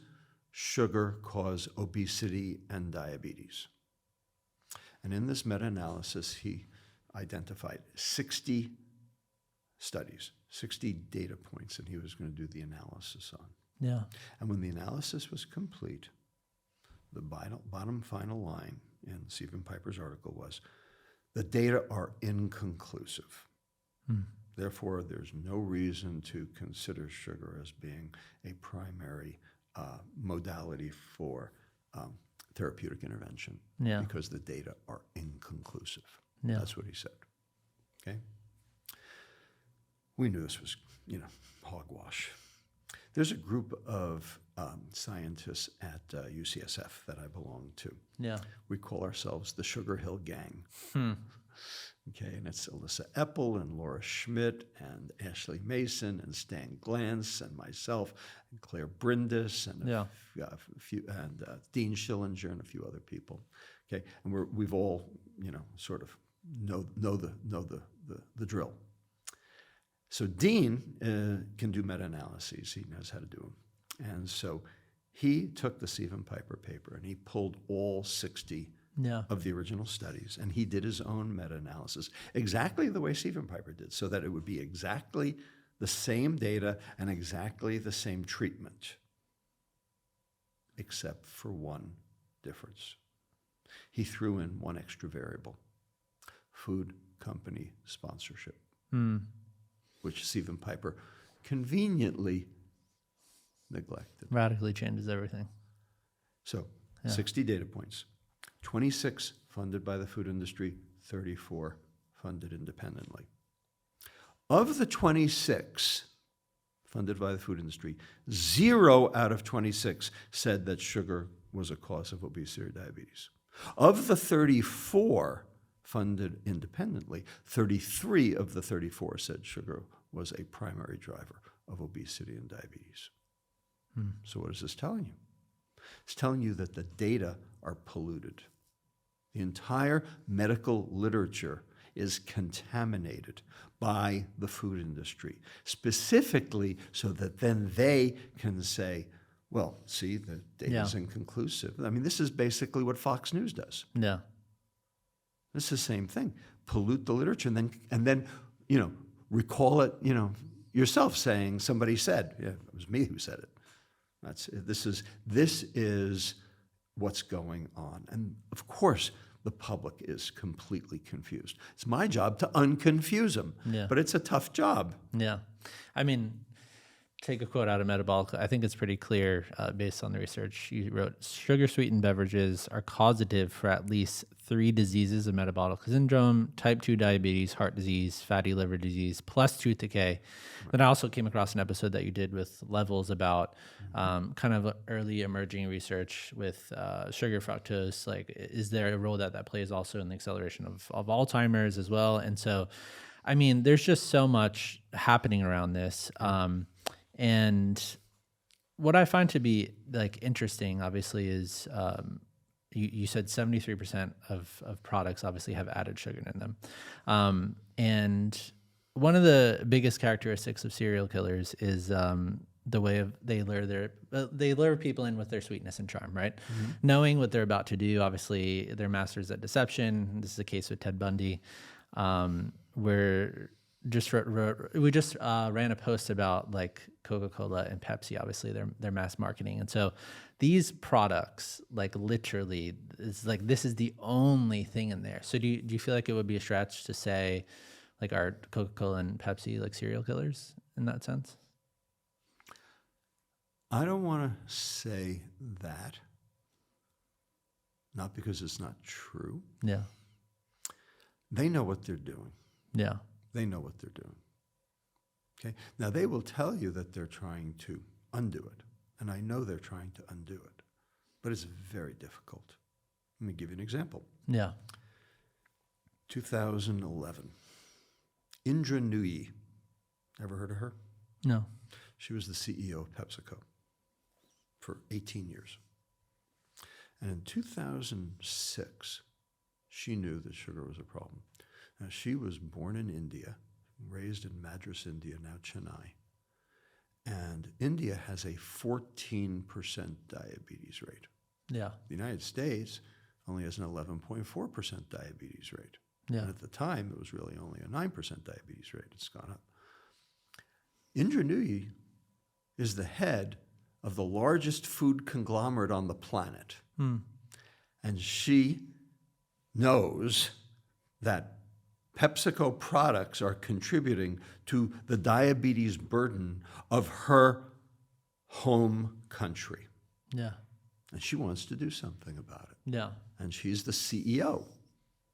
sugar cause obesity and diabetes? And in this meta-analysis, he identified 60 studies, 60 data points that he was going to do the analysis on. Yeah. And when the analysis was complete, the bottom final line in Sievenpiper's article was, the data are inconclusive. Therefore, there's no reason to consider sugar as being a primary modality for therapeutic intervention because the data are inconclusive. Yeah. That's what he said. Okay? We knew this was, hogwash. There's a group of scientists at UCSF that I belong to. Yeah. We call ourselves the Sugar Hill Gang. Okay, and it's Alyssa Epple and Laura Schmidt and Ashley Mason and Stan Glantz and myself and Claire Brindis and a few and Dean Schillinger and a few other people. Okay, and we've all sort of know the drill. So Dean can do meta-analyses. He knows how to do them, and so he took the Sievenpiper paper and he pulled all 60 of the original studies, and he did his own meta-analysis, exactly the way Sievenpiper did, so that it would be exactly the same data and exactly the same treatment, except for one difference. He threw in one extra variable, food company sponsorship, which Sievenpiper conveniently neglected. Radically changes everything. So 60 data points. 26 funded by the food industry, 34 funded independently. Of the 26 funded by the food industry, 0 out of 26 said that sugar was a cause of obesity or diabetes. Of the 34 funded independently, 33 of the 34 said sugar was a primary driver of obesity and diabetes. So what is this telling you? It's telling you that the data are polluted. The entire medical literature is contaminated by the food industry, specifically so that then they can say, well, see, the data is inconclusive. I mean, this is basically what Fox News does. Yeah. It's the same thing. Pollute the literature and then recall it, yourself saying somebody said. Yeah, it was me who said it. This is what's going on. And of course, the public is completely confused. It's my job to unconfuse them, but it's a tough job. Yeah. I mean, take a quote out of Metabolical. I think it's pretty clear based on the research. You wrote, sugar-sweetened beverages are causative for at least 3 diseases of metabolic syndrome: type 2 diabetes, heart disease, fatty liver disease, plus tooth decay. Then I also came across an episode that you did with Levels about kind of early emerging research with sugar fructose. Like, is there a role that plays also in the acceleration of Alzheimer's as well? And so, I mean, there's just so much happening around this. And what I find to be like interesting, obviously, is you said 73% of products obviously have added sugar in them. And one of the biggest characteristics of serial killers is the way they lure people in with their sweetness and charm, right? Mm-hmm. Knowing what they're about to do. Obviously, they're masters at deception. This is the case with Ted Bundy. We just ran a post about like Coca-Cola and Pepsi. Obviously, they're mass marketing, and so these products, like literally, it's like this is the only thing in there. So do you feel like it would be a stretch to say, like, are Coca-Cola and Pepsi like serial killers in that sense? I don't want to say that, not because it's not true. Yeah, they know what they're doing. Yeah. They know what they're doing. Okay. Now, they will tell you that they're trying to undo it, and I know they're trying to undo it, but it's very difficult. Let me give you an example. Yeah. 2011. Indra Nooyi. Ever heard of her? No. She was the CEO of PepsiCo for 18 years. And in 2006, she knew that sugar was a problem. Now, she was born in India, raised in Madras, India, now Chennai. And India has a 14% diabetes rate. Yeah. The United States only has an 11.4% diabetes rate. Yeah. And at the time, it was really only a 9% diabetes rate. It's gone up. Indra Nooyi is the head of the largest food conglomerate on the planet. And she knows that PepsiCo products are contributing to the diabetes burden of her home country. Yeah. And she wants to do something about it. Yeah. And she's the CEO.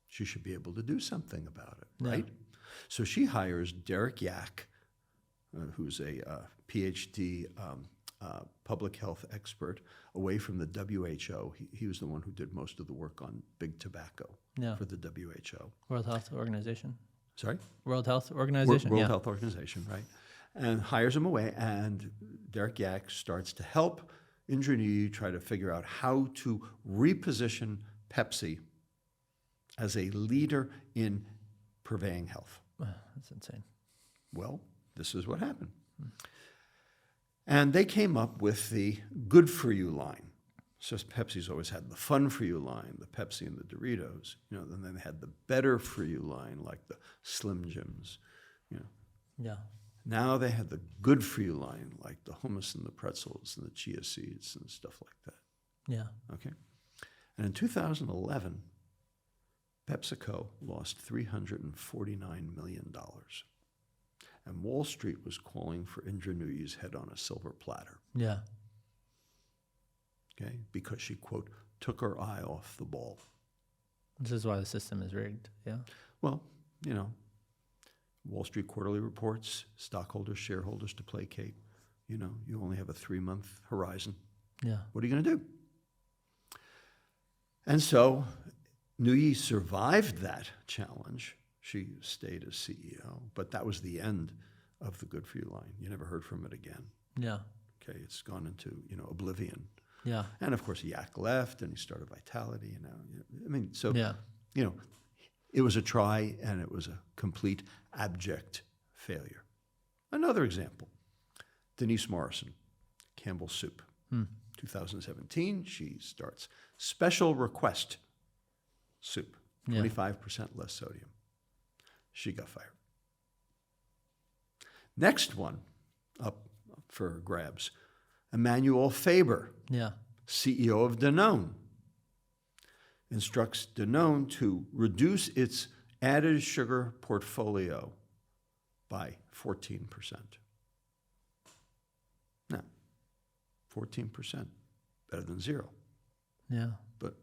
She should be able to do something about it, right? Yeah. So she hires Derek Yak, who's a PhD public health expert away from the WHO. He was the one who did most of the work on big tobacco for the WHO. World Health Organization. Sorry? World Health Organization. World Health Organization, right. And hires him away, and Derek Yak starts to help Indra Nooyi try to figure out how to reposition Pepsi as a leader in purveying health. That's insane. Well, this is what happened. And they came up with the Good For You line. So Pepsi's always had the Fun For You line, the Pepsi and the Doritos, and then they had the Better For You line, like the Slim Jims, Yeah. Now they had the Good For You line, like the hummus and the pretzels and the chia seeds and stuff like that. Yeah. Okay. And in 2011, PepsiCo lost $349 million. And Wall Street was calling for Indra Nooyi's head on a silver platter. Yeah. Okay, because she, quote, took her eye off the ball. This is why the system is rigged. Yeah. Well, Wall Street quarterly reports, stockholders, shareholders to placate. You only have a 3-month horizon. Yeah. What are you going to do? And so Nooyi survived that challenge. She stayed as CEO, but that was the end of the Good For You line. You never heard from it again. Yeah. Okay, it's gone into, oblivion. Yeah. And of course, Yak left, and he started Vitality, Yeah. It was a try, and it was a complete abject failure. Another example, Denise Morrison, Campbell Soup. 2017, she starts Special Request Soup, 25% less sodium. She got fired. Next one up for grabs, Emmanuel Faber, CEO of Danone, instructs Danone to reduce its added sugar portfolio by 14%. 14%. Better than zero. Yeah. But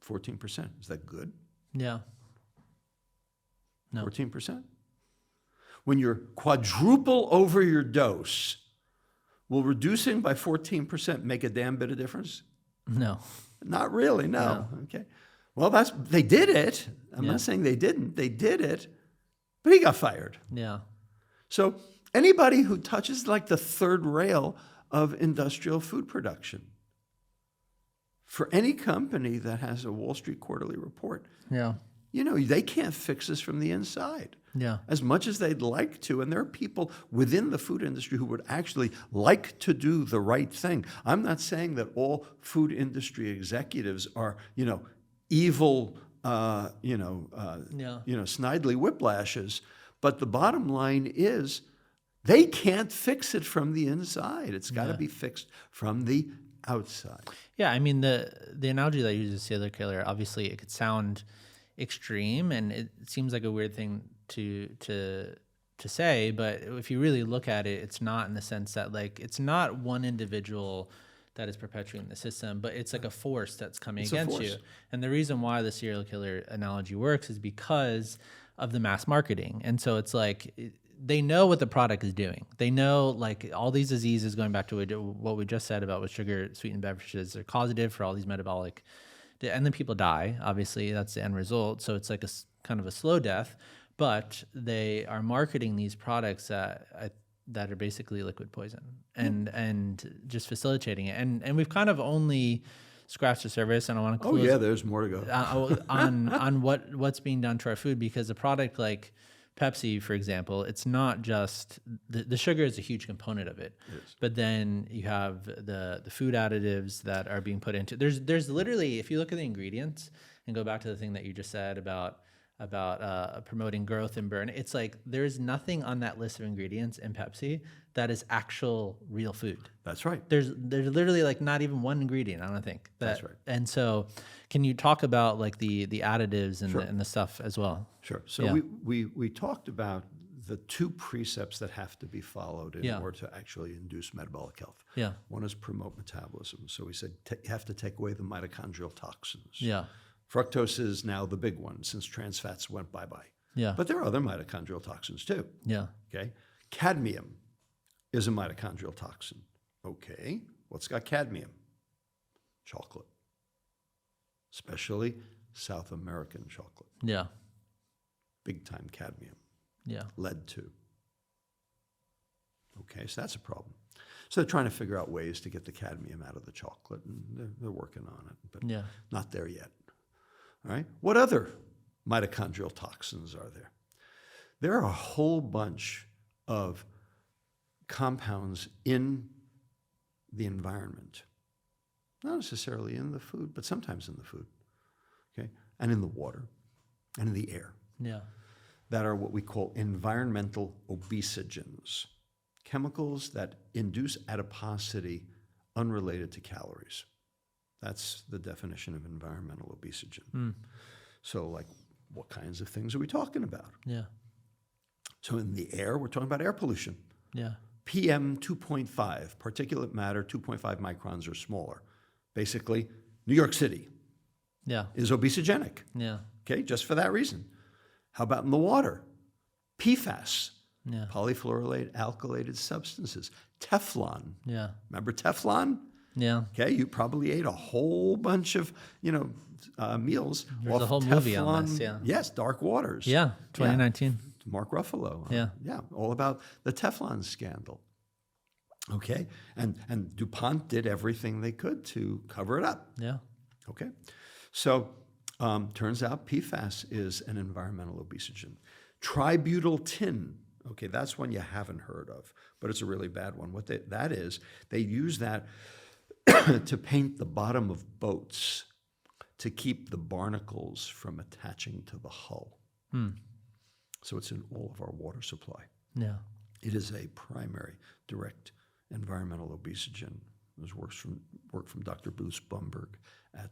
14%, is that good? Yeah. No. 14%? When you're quadruple over your dose, will reducing by 14% make a damn bit of difference? No. Not really, no. Okay. Well, they did it. I'm Yeah. not saying they didn't. They did it, but he got fired. Yeah. So anybody who touches like the third rail of industrial food production, for any company that has a Wall Street quarterly report, Yeah. they can't fix this from the inside. Yeah. As much as they'd like to, and there are people within the food industry who would actually like to do the right thing. I'm not saying that all food industry executives are, evil, snidely whiplashes, but the bottom line is they can't fix it from the inside. It's got to be fixed from the outside. Yeah, I mean the analogy that uses serial killer, obviously it could sound extreme and it seems like a weird thing to say, but if you really look at it, it's not, in the sense that like it's not one individual that is perpetuating the system, but it's like a force that's coming against you. And the reason why the serial killer analogy works is because of the mass marketing. And so it's like they know what the product is doing. They know like all these diseases, going back to what we just said about what sugar sweetened beverages are causative for all these metabolic, and then people die. Obviously, that's the end result. So it's like a kind of a slow death, but they are marketing these products that are basically liquid poison and just facilitating it. And we've kind of only scratched the surface, and I want to close. Oh yeah, there's more to go on what's being done to our food, because a product like Pepsi, for example, it's not just the sugar is a huge component of it, but then you have the food additives that are being put into. There's literally, if you look at the ingredients and go back to the thing that you just said about promoting growth and burn, it's like there's nothing on that list of ingredients in Pepsi that is actual real food. That's right. There's literally like not even one ingredient, I don't think. That's right. And so can you talk about like the additives and, and the stuff as well? Sure. So we talked about the two precepts that have to be followed in order to actually induce metabolic health. Yeah. One is promote metabolism. So we said you have to take away the mitochondrial toxins. Yeah. Fructose is now the big one since trans fats went bye-bye. Yeah. But there are other mitochondrial toxins too. Yeah. Okay. Cadmium is a mitochondrial toxin. Okay. What's got cadmium? Chocolate. Especially South American chocolate. Yeah. Big time cadmium. Yeah. Lead too. Okay, so that's a problem. So they're trying to figure out ways to get the cadmium out of the chocolate, and they're working on it, but not there yet. All right. What other mitochondrial toxins are there? There are a whole bunch of compounds in the environment, not necessarily in the food, but sometimes in the food, okay, and in the water and in the air. Yeah. That are what we call environmental obesogens, chemicals that induce adiposity unrelated to calories. That's the definition of environmental obesogen. So like, what kinds of things are we talking about? Yeah. So in the air, we're talking about air pollution. Yeah. PM 2.5, particulate matter 2.5 microns or smaller. Basically, New York City is obesogenic. Yeah. Okay, just for that reason. How about in the water? PFAS, polyfluorylate alkylated substances. Teflon. Yeah. Remember Teflon? Yeah. Okay, you probably ate a whole bunch of, meals. There's a whole movie on this, Yes, Dark Waters. Yeah, 2019. Mark Ruffalo. Yeah, all about the Teflon scandal. Okay, and DuPont did everything they could to cover it up. Yeah. Okay, so turns out PFAS is an environmental obesogen. Tributyl tin. Okay, that's one you haven't heard of, but it's a really bad one. What that is, they use that to paint the bottom of boats to keep the barnacles from attaching to the hull. So it's in all of our water supply. Yeah. It is a primary direct environmental obesogen. It was work from Dr. Bruce Blumberg at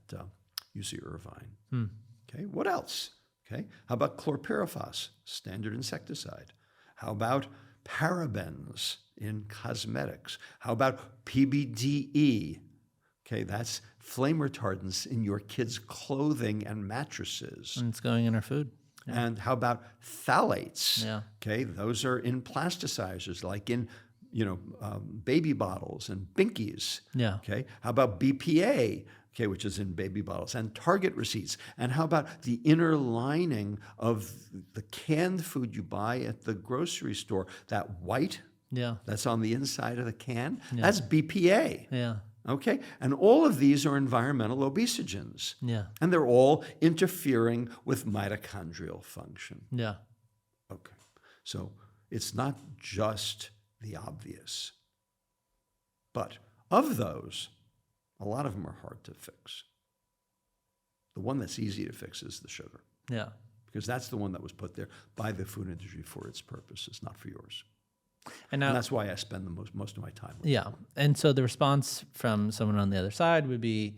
UC Irvine. Okay, what else? Okay, how about chlorpyrifos, standard insecticide? How about parabens in cosmetics? How about PBDE? Okay, that's flame retardants in your kids' clothing and mattresses. And it's going in our food. Yeah. And how about phthalates? Yeah. Okay, those are in plasticizers, like in baby bottles and binkies. Yeah. Okay, how about BPA? Okay, which is in baby bottles, and Target receipts. And how about the inner lining of the canned food you buy at the grocery store? That white that's on the inside of the can, that's BPA. Yeah. Okay, and all of these are environmental obesogens. Yeah. And they're all interfering with mitochondrial function. Yeah. Okay, so it's not just the obvious. But of those, a lot of them are hard to fix. The one that's easy to fix is the sugar. Yeah. Because that's the one that was put there by the food industry for its purposes, not for yours. And that's why I spend most of my time with it. And so the response from someone on the other side would be,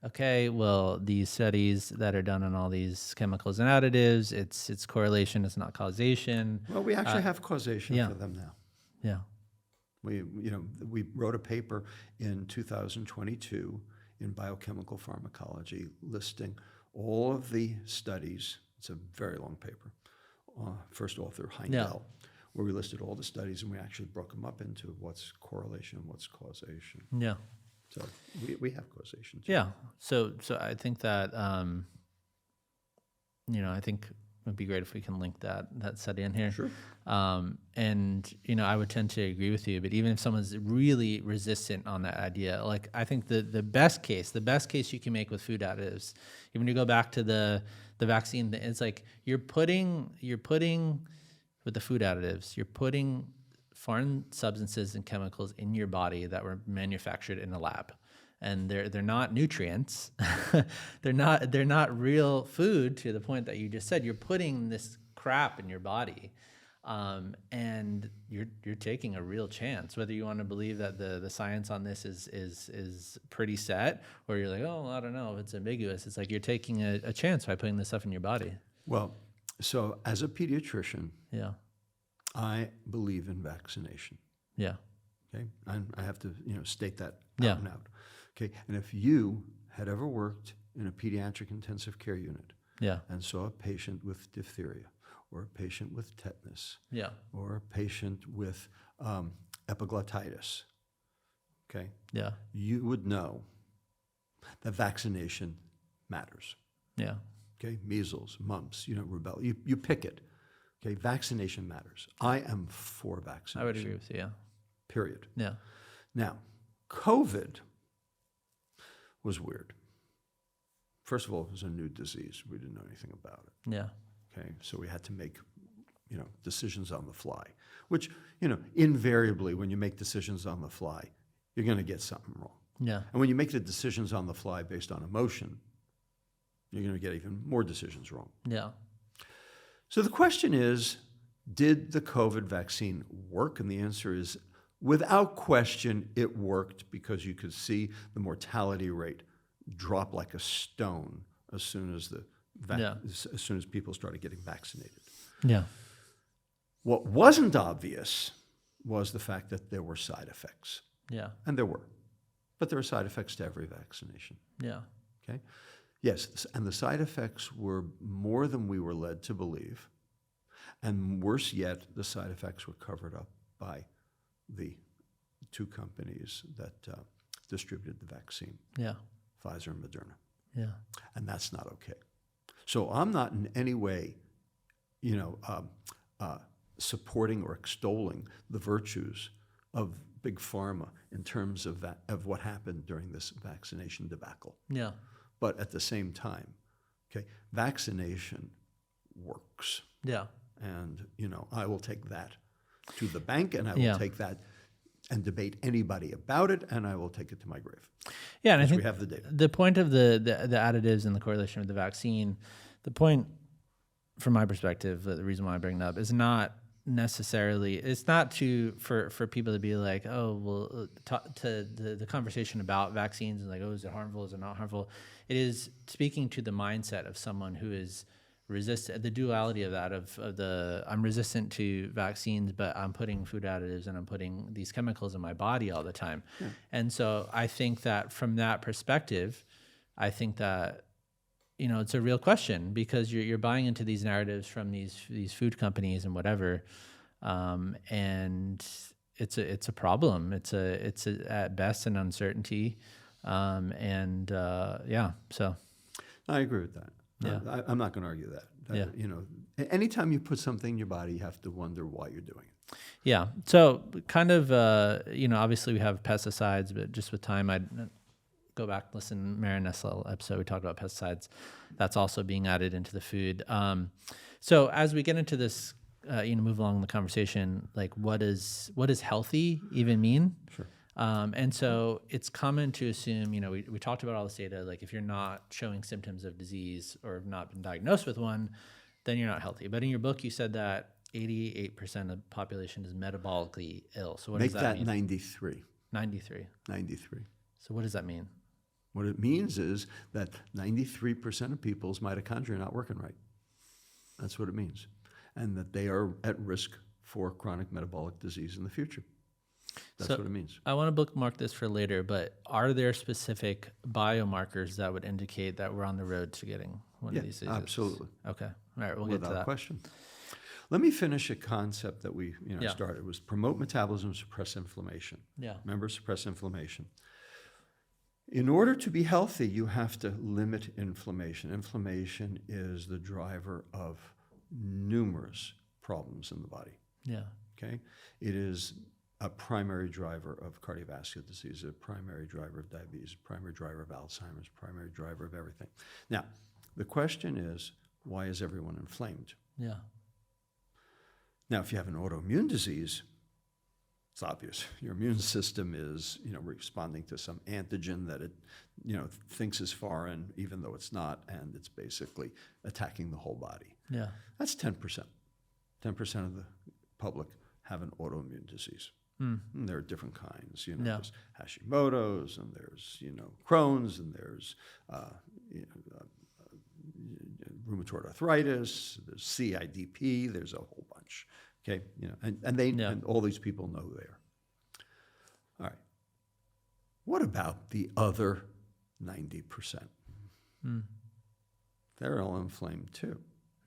okay, well, these studies that are done on all these chemicals and additives, it's correlation, it's not causation. Well, we actually have causation for them now. Yeah. We wrote a paper in 2022 in Biochemical Pharmacology listing all of the studies. It's a very long paper. First author, Heindel, where we listed all the studies and we actually broke them up into what's correlation and what's causation. Yeah. So we have causation too. Yeah. So I think that, I think it would be great if we can link that study in here. Sure. And I would tend to agree with you, but even if someone's really resistant on that idea, like I think the best case you can make with food additives, even when you go back to the vaccine, it's like you're putting with the food additives, you're putting foreign substances and chemicals in your body that were manufactured in a lab. And they're not nutrients. they're not real food, to the point that you just said. You're putting this crap in your body, and you're taking a real chance. Whether you want to believe that the science on this is pretty set, or you're like, oh, I don't know, if it's ambiguous. It's like you're taking a chance by putting this stuff in your body. Well, so as a pediatrician, I believe in vaccination. Yeah. Okay, and I have to state that Yeah. out and out. Okay, and if you had ever worked in a pediatric intensive care unit and saw a patient with diphtheria or a patient with tetanus or a patient with epiglottitis, okay, you would know that vaccination matters. Yeah. Okay, measles, mumps, rubella, you pick it. Okay, vaccination matters. I am for vaccination. I would agree with you, yeah. Period. Yeah. Now, COVID was weird. First of all, it was a new disease. We didn't know anything about it. Yeah. Okay, so we had to make, decisions on the fly, which, invariably when you make decisions on the fly, you're going to get something wrong. Yeah. And when you make the decisions on the fly based on emotion, you're going to get even more decisions wrong. Yeah. So the question is, did the COVID vaccine work? And the answer is, without question, it worked, because you could see the mortality rate drop like a stone as soon as as soon as people started getting vaccinated. Yeah. What wasn't obvious was the fact that there were side effects. Yeah. And there were. But there are side effects to every vaccination. Yeah. Okay? Yes, and the side effects were more than we were led to believe. And worse yet, the side effects were covered up by the two companies that distributed the vaccine, Pfizer and Moderna. Yeah. And that's not okay. So I'm not in any way, supporting or extolling the virtues of big pharma in terms of what happened during this vaccination debacle. Yeah. But at the same time, okay, vaccination works. Yeah. And, I will take that to the bank, and I will take that and debate anybody about it, and I will take it to my grave. Yeah, and I think we have the data. The point of the additives and the correlation with the vaccine, the point from my perspective, the reason why I bring it up is not necessarily, it's not for people to be like, oh, well, to the conversation about vaccines and like, oh, is it harmful, is it not harmful? It is speaking to the mindset of someone who is the duality of that, of the, I'm resistant to vaccines, but I'm putting food additives and I'm putting these chemicals in my body all the time. Yeah. And so I think that from that perspective, I think that, it's a real question, because you're buying into these narratives from these food companies and whatever. And it's a problem. It's at best an uncertainty. So. I agree with that. Yeah. I'm not going to argue that. Anytime you put something in your body, you have to wonder why you're doing it. Yeah. So kind of, obviously we have pesticides, but just with time, I'd go back and listen to Mary Nessel episode. We talked about pesticides. That's also being added into the food. So as we get into this, move along the conversation, like what does healthy even mean? Sure. And so it's common to assume, we talked about all this data, like if you're not showing symptoms of disease or have not been diagnosed with one, then you're not healthy. But in your book, you said that 88% of the population is metabolically ill. So what does that mean? Make that 93. 93. So what does that mean? What it means is that 93% of people's mitochondria are not working right. That's what it means. And that they are at risk for chronic metabolic disease in the future. That's what it means. I want to bookmark this for later, but are there specific biomarkers that would indicate that we're on the road to getting one of these diseases? Absolutely. Okay. All right, we'll get to that. Without question. Let me finish a concept that we started. It was promote metabolism, suppress inflammation. Yeah. Remember, suppress inflammation. In order to be healthy, you have to limit inflammation. Inflammation is the driver of numerous problems in the body. Yeah. Okay? It is a primary driver of cardiovascular disease, a primary driver of diabetes, a primary driver of Alzheimer's, primary driver of everything. Now, the question is, why is everyone inflamed? Yeah. Now, if you have an autoimmune disease, it's obvious. Your immune system is, responding to some antigen that it, thinks is foreign, even though it's not, and it's basically attacking the whole body. Yeah. That's 10%. 10% of the public have an autoimmune disease. And there are different kinds. There's Hashimoto's, and there's, Crohn's, and there's rheumatoid arthritis, there's CIDP, there's a whole bunch. Okay, and all these people know who they are. All right. What about the other 90%? They're all inflamed too.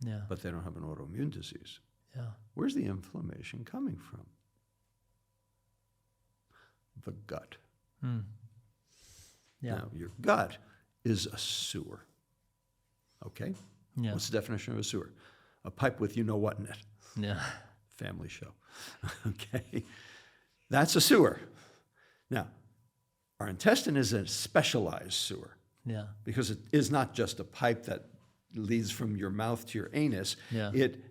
Yeah. But they don't have an autoimmune disease. Yeah. Where's the inflammation coming from? The gut. Yeah. Now, your gut is a sewer. Okay? Yeah. What's the definition of a sewer? A pipe with you-know-what in it. Yeah. Family show. Okay? That's a sewer. Now, our intestine is a specialized sewer. Yeah. Because it is not just a pipe that leads from your mouth to your anus. Yeah. It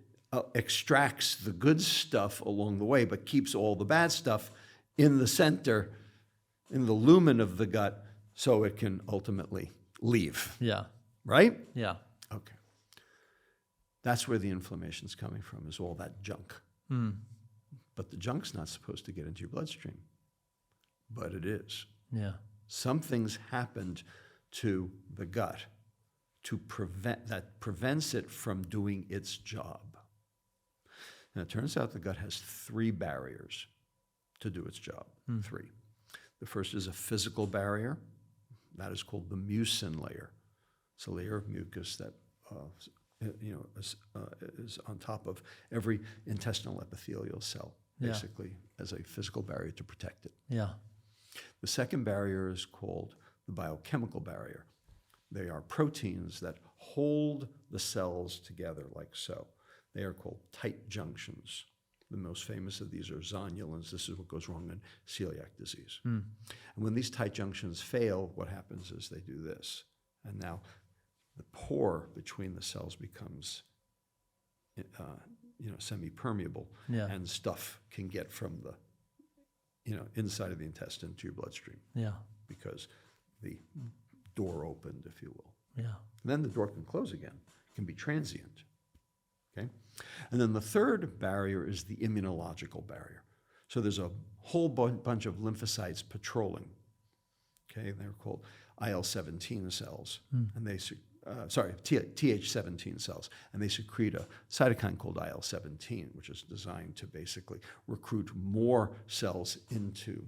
extracts the good stuff along the way, but keeps all the bad stuff in the center, in the lumen of the gut, so it can ultimately leave. Yeah. Right? Yeah. Okay. That's where the inflammation's coming from, is all that junk. But the junk's not supposed to get into your bloodstream. But it is. Yeah. Something's happened to the gut that prevents it from doing its job. Now, it turns out the gut has 3 barriers to do its job. 3. The first is a physical barrier. That is called the mucin layer. It's a layer of mucus that is on top of every intestinal epithelial cell, basically, as a physical barrier to protect it. Yeah. The second barrier is called the biochemical barrier. They are proteins that hold the cells together like so. They are called tight junctions. The most famous of these are zonulins. This is what goes wrong in celiac disease. And when these tight junctions fail, what happens is they do this. And now the pore between the cells becomes semi-permeable, and stuff can get from the inside of the intestine to your bloodstream. Yeah. Because the door opened, if you will. Yeah. And then the door can close again. It can be transient. Okay? And then the third barrier is the immunological barrier. So there's a whole bunch of lymphocytes patrolling. Okay? They're called IL-17 cells. And they Th17 cells, and they secrete a cytokine called IL-17, which is designed to basically recruit more cells into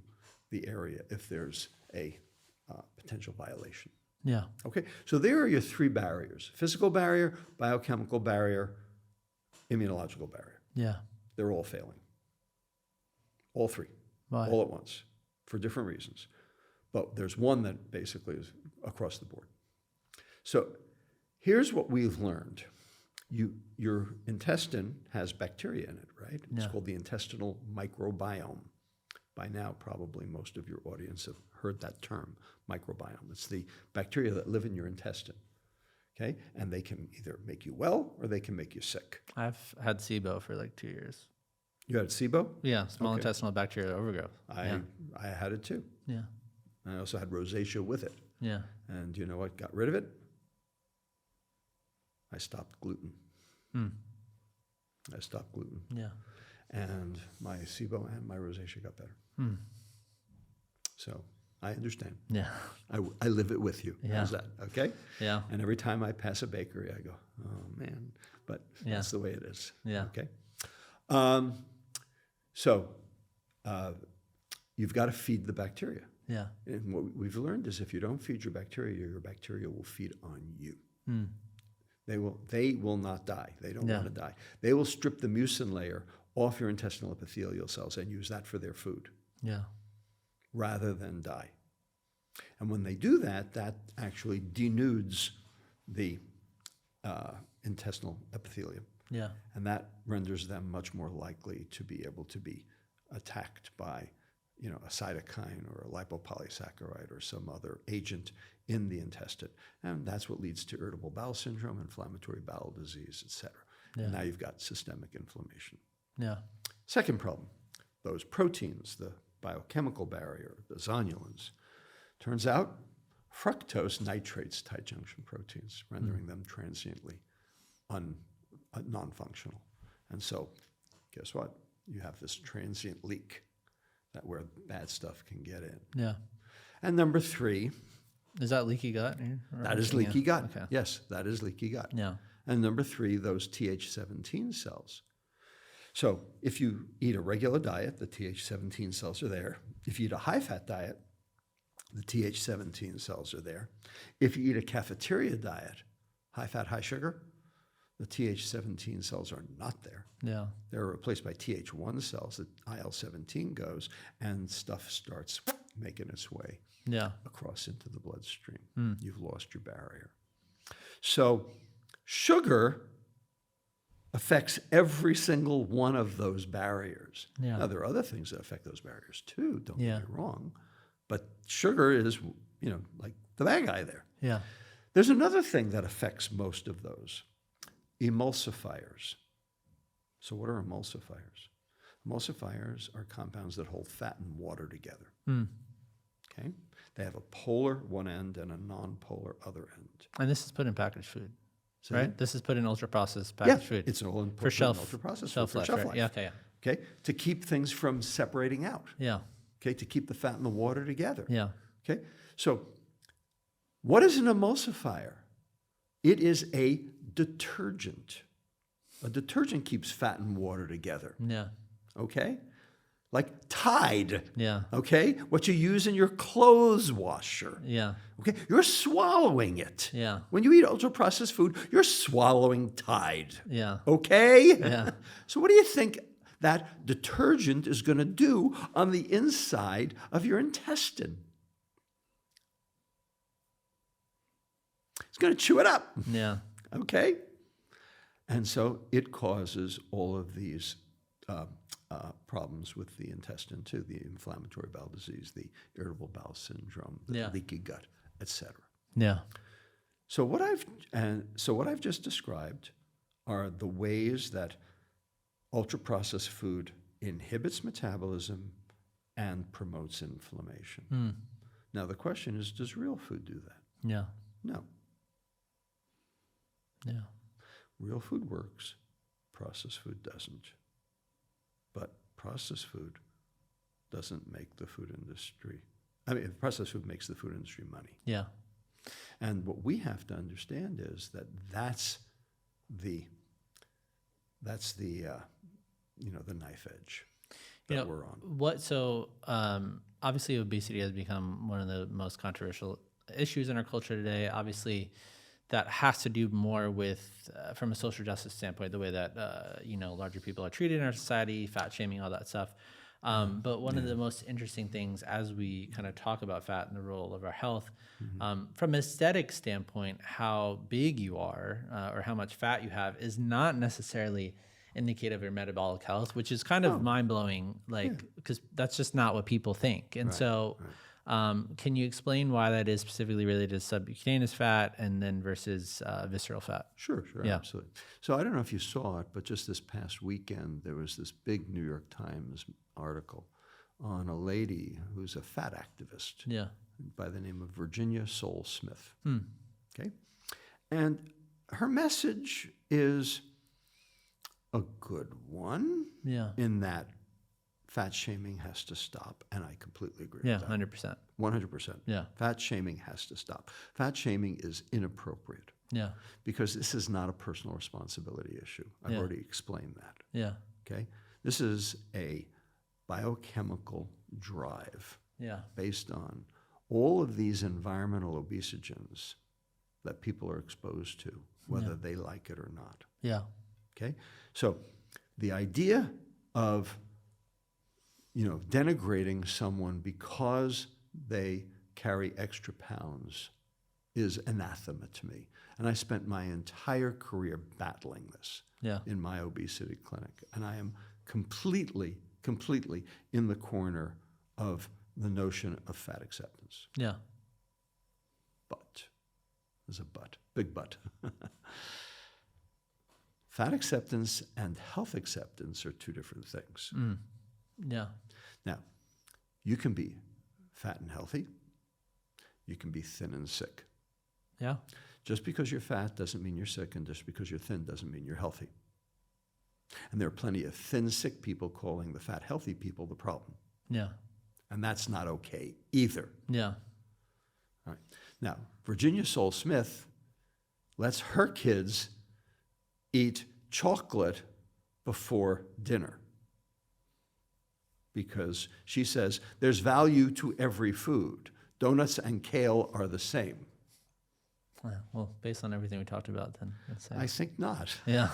the area if there's a potential violation. Yeah. Okay, so there are your three barriers: physical barrier, biochemical barrier, immunological barrier. Yeah. They're all failing. All three, Why? all at once, for different reasons. But there's one that basically is across the board. So here's what we've learned. Your intestine has bacteria in it, right? It's Yeah. called the intestinal microbiome. By now, probably most of your audience have heard that term, microbiome. It's the bacteria that live in your intestine, okay? And they can either make you well or they can make you sick. I've had SIBO for like 2 years. You had SIBO? Yeah, small Okay. intestinal bacterial overgrowth. I had it too. Yeah. I also had rosacea with it. Yeah. And you know what got rid of it? I stopped gluten. I stopped gluten. Yeah. And my SIBO and my rosacea got better. So I understand. Yeah. I live it with you. Yeah. How's that? Okay? Yeah. And every time I pass a bakery, I go, oh, man. But that's the way it is. Yeah. Okay? So you've got to feed the bacteria. Yeah. And what we've learned is if you don't feed your bacteria will feed on you. They will not die. They don't want to die. They will strip the mucin layer off your intestinal epithelial cells and use that for their food. Yeah. Rather than die. And when they do that, that actually denudes the intestinal epithelium. Yeah. And that renders them much more likely to be able to be attacked by, a cytokine or a lipopolysaccharide or some other agent in the intestine. And that's what leads to irritable bowel syndrome, inflammatory bowel disease, etc. Yeah. And now you've got systemic inflammation. Yeah. Second problem, those proteins, the biochemical barrier, the zonulins. Turns out fructose nitrates tight junction proteins, rendering them transiently non-functional. And so guess what? You have this transient leak where bad stuff can get in. Yeah. And number three. Is that leaky gut? That is leaky gut. Okay. Yes, that is leaky gut. Yeah. And number three, those Th17 cells. So if you eat a regular diet, the Th17 cells are there. If you eat a high-fat diet, the Th17 cells are there. If you eat a cafeteria diet, high-fat, high-sugar, the Th17 cells are not there. Yeah. They're replaced by Th1 cells. The IL-17 goes, and stuff starts making its way across into the bloodstream. You've lost your barrier. So sugar affects every single one of those barriers. Yeah. Now, there are other things that affect those barriers too, don't get me Yeah. wrong. But sugar is, like the bad guy there. Yeah. There's another thing that affects most of those, emulsifiers. So what are emulsifiers? Emulsifiers are compounds that hold fat and water together. Okay? They have a polar one end and a non-polar other end. And this is put in packaged food, So right? This is put in ultra-processed packaged food. it's all in for shelf ultra-processed shelf food life, for shelf right? life. Yeah. Okay. Okay? To keep things from separating out. Yeah. Okay? To keep the fat and the water together. Yeah. Okay? So what is an emulsifier? It is a detergent. A detergent keeps fat and water together. Yeah. Okay? Like Tide. Yeah. Okay? What you use in your clothes washer. Yeah. Okay? You're swallowing it. Yeah. When you eat ultra-processed food, you're swallowing Tide. Yeah. Okay? Yeah. So what do you think that detergent is going to do on the inside of your intestine? It's going to chew it up. Yeah. Okay? And so it causes all of these problems with the intestine too, the inflammatory bowel disease, the irritable bowel syndrome, the leaky gut, etc. Yeah. So what I've just described are the ways that ultra-processed food inhibits metabolism and promotes inflammation. Now the question is, does real food do that? Yeah. No. Yeah. Real food works, processed food doesn't. But processed food doesn't make the food industry. Processed food makes the food industry money. Yeah. And what we have to understand is that that's the the knife edge that we're on. Obviously obesity has become one of the most controversial issues in our culture today. Obviously that has to do more with, from a social justice standpoint, the way that, larger people are treated in our society, fat shaming, all that stuff. But one of the most interesting things as we kind of talk about fat and the role of our health, from an aesthetic standpoint, how big you are or how much fat you have is not necessarily indicative of your metabolic health, which is kind of mind-blowing, because that's just not what people think. And can you explain why that is specifically related to subcutaneous fat and then versus visceral fat? Sure, absolutely. So I don't know if you saw it, but just this past weekend, there was this big New York Times article on a lady who's a fat activist by the name of Virginia Soul Smith. Okay? And her message is a good one in that fat shaming has to stop, and I completely agree with that. 100%. 100%. Yeah. Fat shaming has to stop. Fat shaming is inappropriate. Yeah. Because this is not a personal responsibility issue. I've already explained that. Yeah. Okay? This is a biochemical drive based on all of these environmental obesogens that people are exposed to, whether they like it or not. Yeah. Okay? So the idea of denigrating someone because they carry extra pounds is anathema to me. And I spent my entire career battling this in my obesity clinic. And I am completely in the corner of the notion of fat acceptance. Yeah. But, there's a but, big but. Fat acceptance and health acceptance are two different things. Yeah. Now, you can be fat and healthy. You can be thin and sick. Yeah. Just because you're fat doesn't mean you're sick, and just because you're thin doesn't mean you're healthy. And there are plenty of thin, sick people calling the fat, healthy people the problem. Yeah. And that's not okay either. Yeah. All right. Now, Virginia Soul Smith lets her kids eat chocolate before dinner, because she says there's value to every food. Donuts and kale are the same. Well, based on everything we talked about, then that's I think not. Yeah.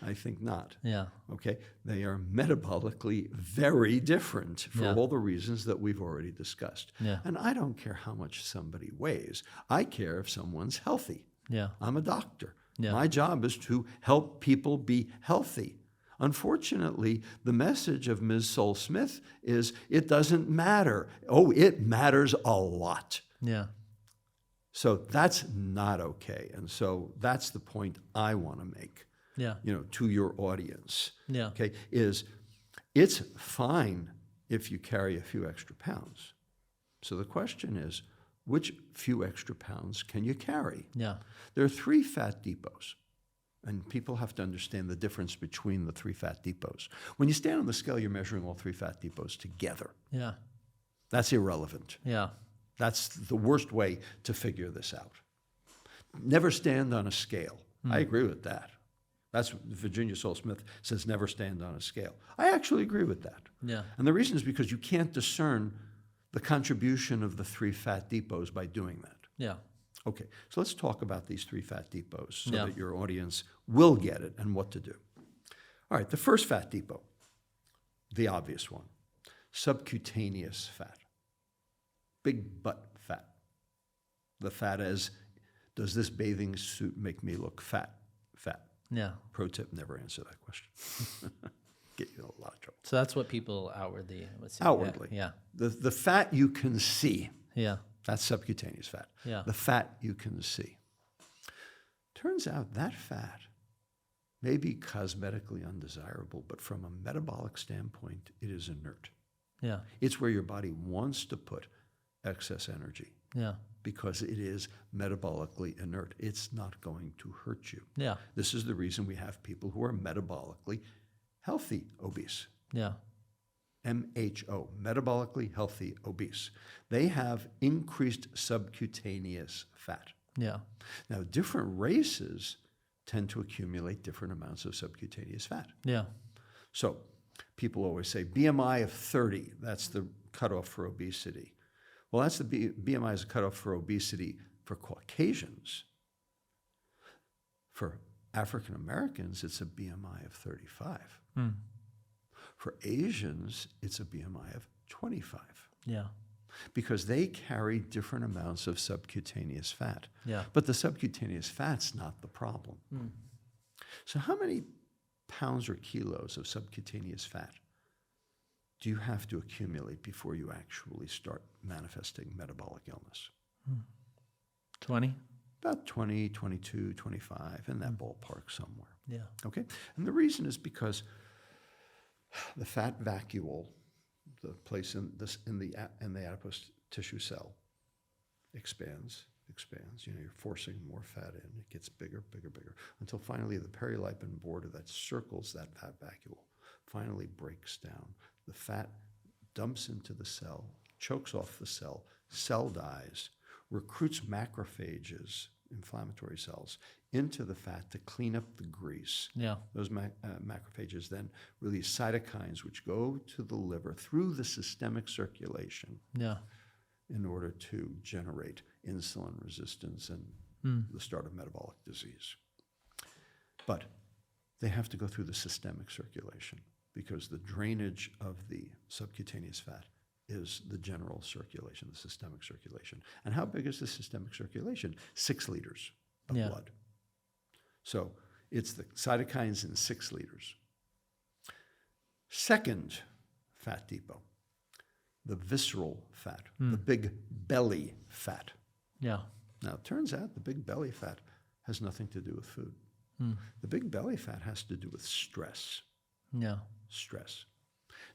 I think not. Yeah. Okay? They are metabolically very different for all the reasons that we've already discussed. Yeah. And I don't care how much somebody weighs. I care if someone's healthy. Yeah. I'm a doctor. Yeah. My job is to help people be healthy. Unfortunately, the message of Ms. Soul Smith is it doesn't matter. Oh, it matters a lot. Yeah. So that's not okay. And so that's the point I want to make, to your audience. Yeah. Okay, is it's fine if you carry a few extra pounds. So the question is, which few extra pounds can you carry? Yeah. There are 3 fat depots. And people have to understand the difference between the 3 fat depots. When you stand on the scale, you're measuring all 3 fat depots together. Yeah. That's irrelevant. Yeah. That's the worst way to figure this out. Never stand on a scale. I agree with that. That's what Virginia Soul Smith says, never stand on a scale. I actually agree with that. Yeah. And the reason is because you can't discern the contribution of the 3 fat depots by doing that. Yeah. Okay, so let's talk about these 3 fat depots so that your audience will get it and what to do. All right, the first fat depot, the obvious one, subcutaneous fat, big butt fat. The fat is, does this bathing suit make me look fat? Fat. Yeah. Pro tip, never answer that question. Get you in a lot of trouble. So that's what people outwardly would see. Outwardly. Yeah. The fat you can see. Yeah. That's subcutaneous fat. Yeah. The fat you can see. Turns out that fat may be cosmetically undesirable, but from a metabolic standpoint, it is inert. Yeah. It's where your body wants to put excess energy. Yeah. Because it is metabolically inert. It's not going to hurt you. Yeah. This is the reason we have people who are metabolically healthy obese. Yeah. MHO, metabolically healthy obese. They have increased subcutaneous fat. Yeah. Now, different races tend to accumulate different amounts of subcutaneous fat. Yeah. So people always say BMI of 30, that's the cutoff for obesity. Well, that's the BMI is a cutoff for obesity for Caucasians. For African Americans, it's a BMI of 35. For Asians, it's a BMI of 25. Yeah. Because they carry different amounts of subcutaneous fat. Yeah. But the subcutaneous fat's not the problem. So how many pounds or kilos of subcutaneous fat do you have to accumulate before you actually start manifesting metabolic illness? 20? About 20, 22, 25, in that ballpark somewhere. Yeah. Okay? And the reason is because the fat vacuole, the place in the adipose tissue cell, expands. You know, you're forcing more fat in. It gets bigger, until finally the perilipin border that circles that fat vacuole finally breaks down. The fat dumps into the cell, chokes off the cell dies, recruits macrophages, inflammatory cells, into the fat to clean up the grease. Yeah. Those macrophages then release cytokines, which go to the liver through the systemic circulation. Yeah. In order to generate insulin resistance and the start of metabolic disease. But they have to go through the systemic circulation because the drainage of the subcutaneous fat is the general circulation, the systemic circulation. And how big is the systemic circulation? 6 liters of blood. So it's the cytokines in 6 liters. Second fat depot, the visceral fat, the big belly fat. Yeah. Now, it turns out the big belly fat has nothing to do with food. The big belly fat has to do with stress. Yeah. Stress.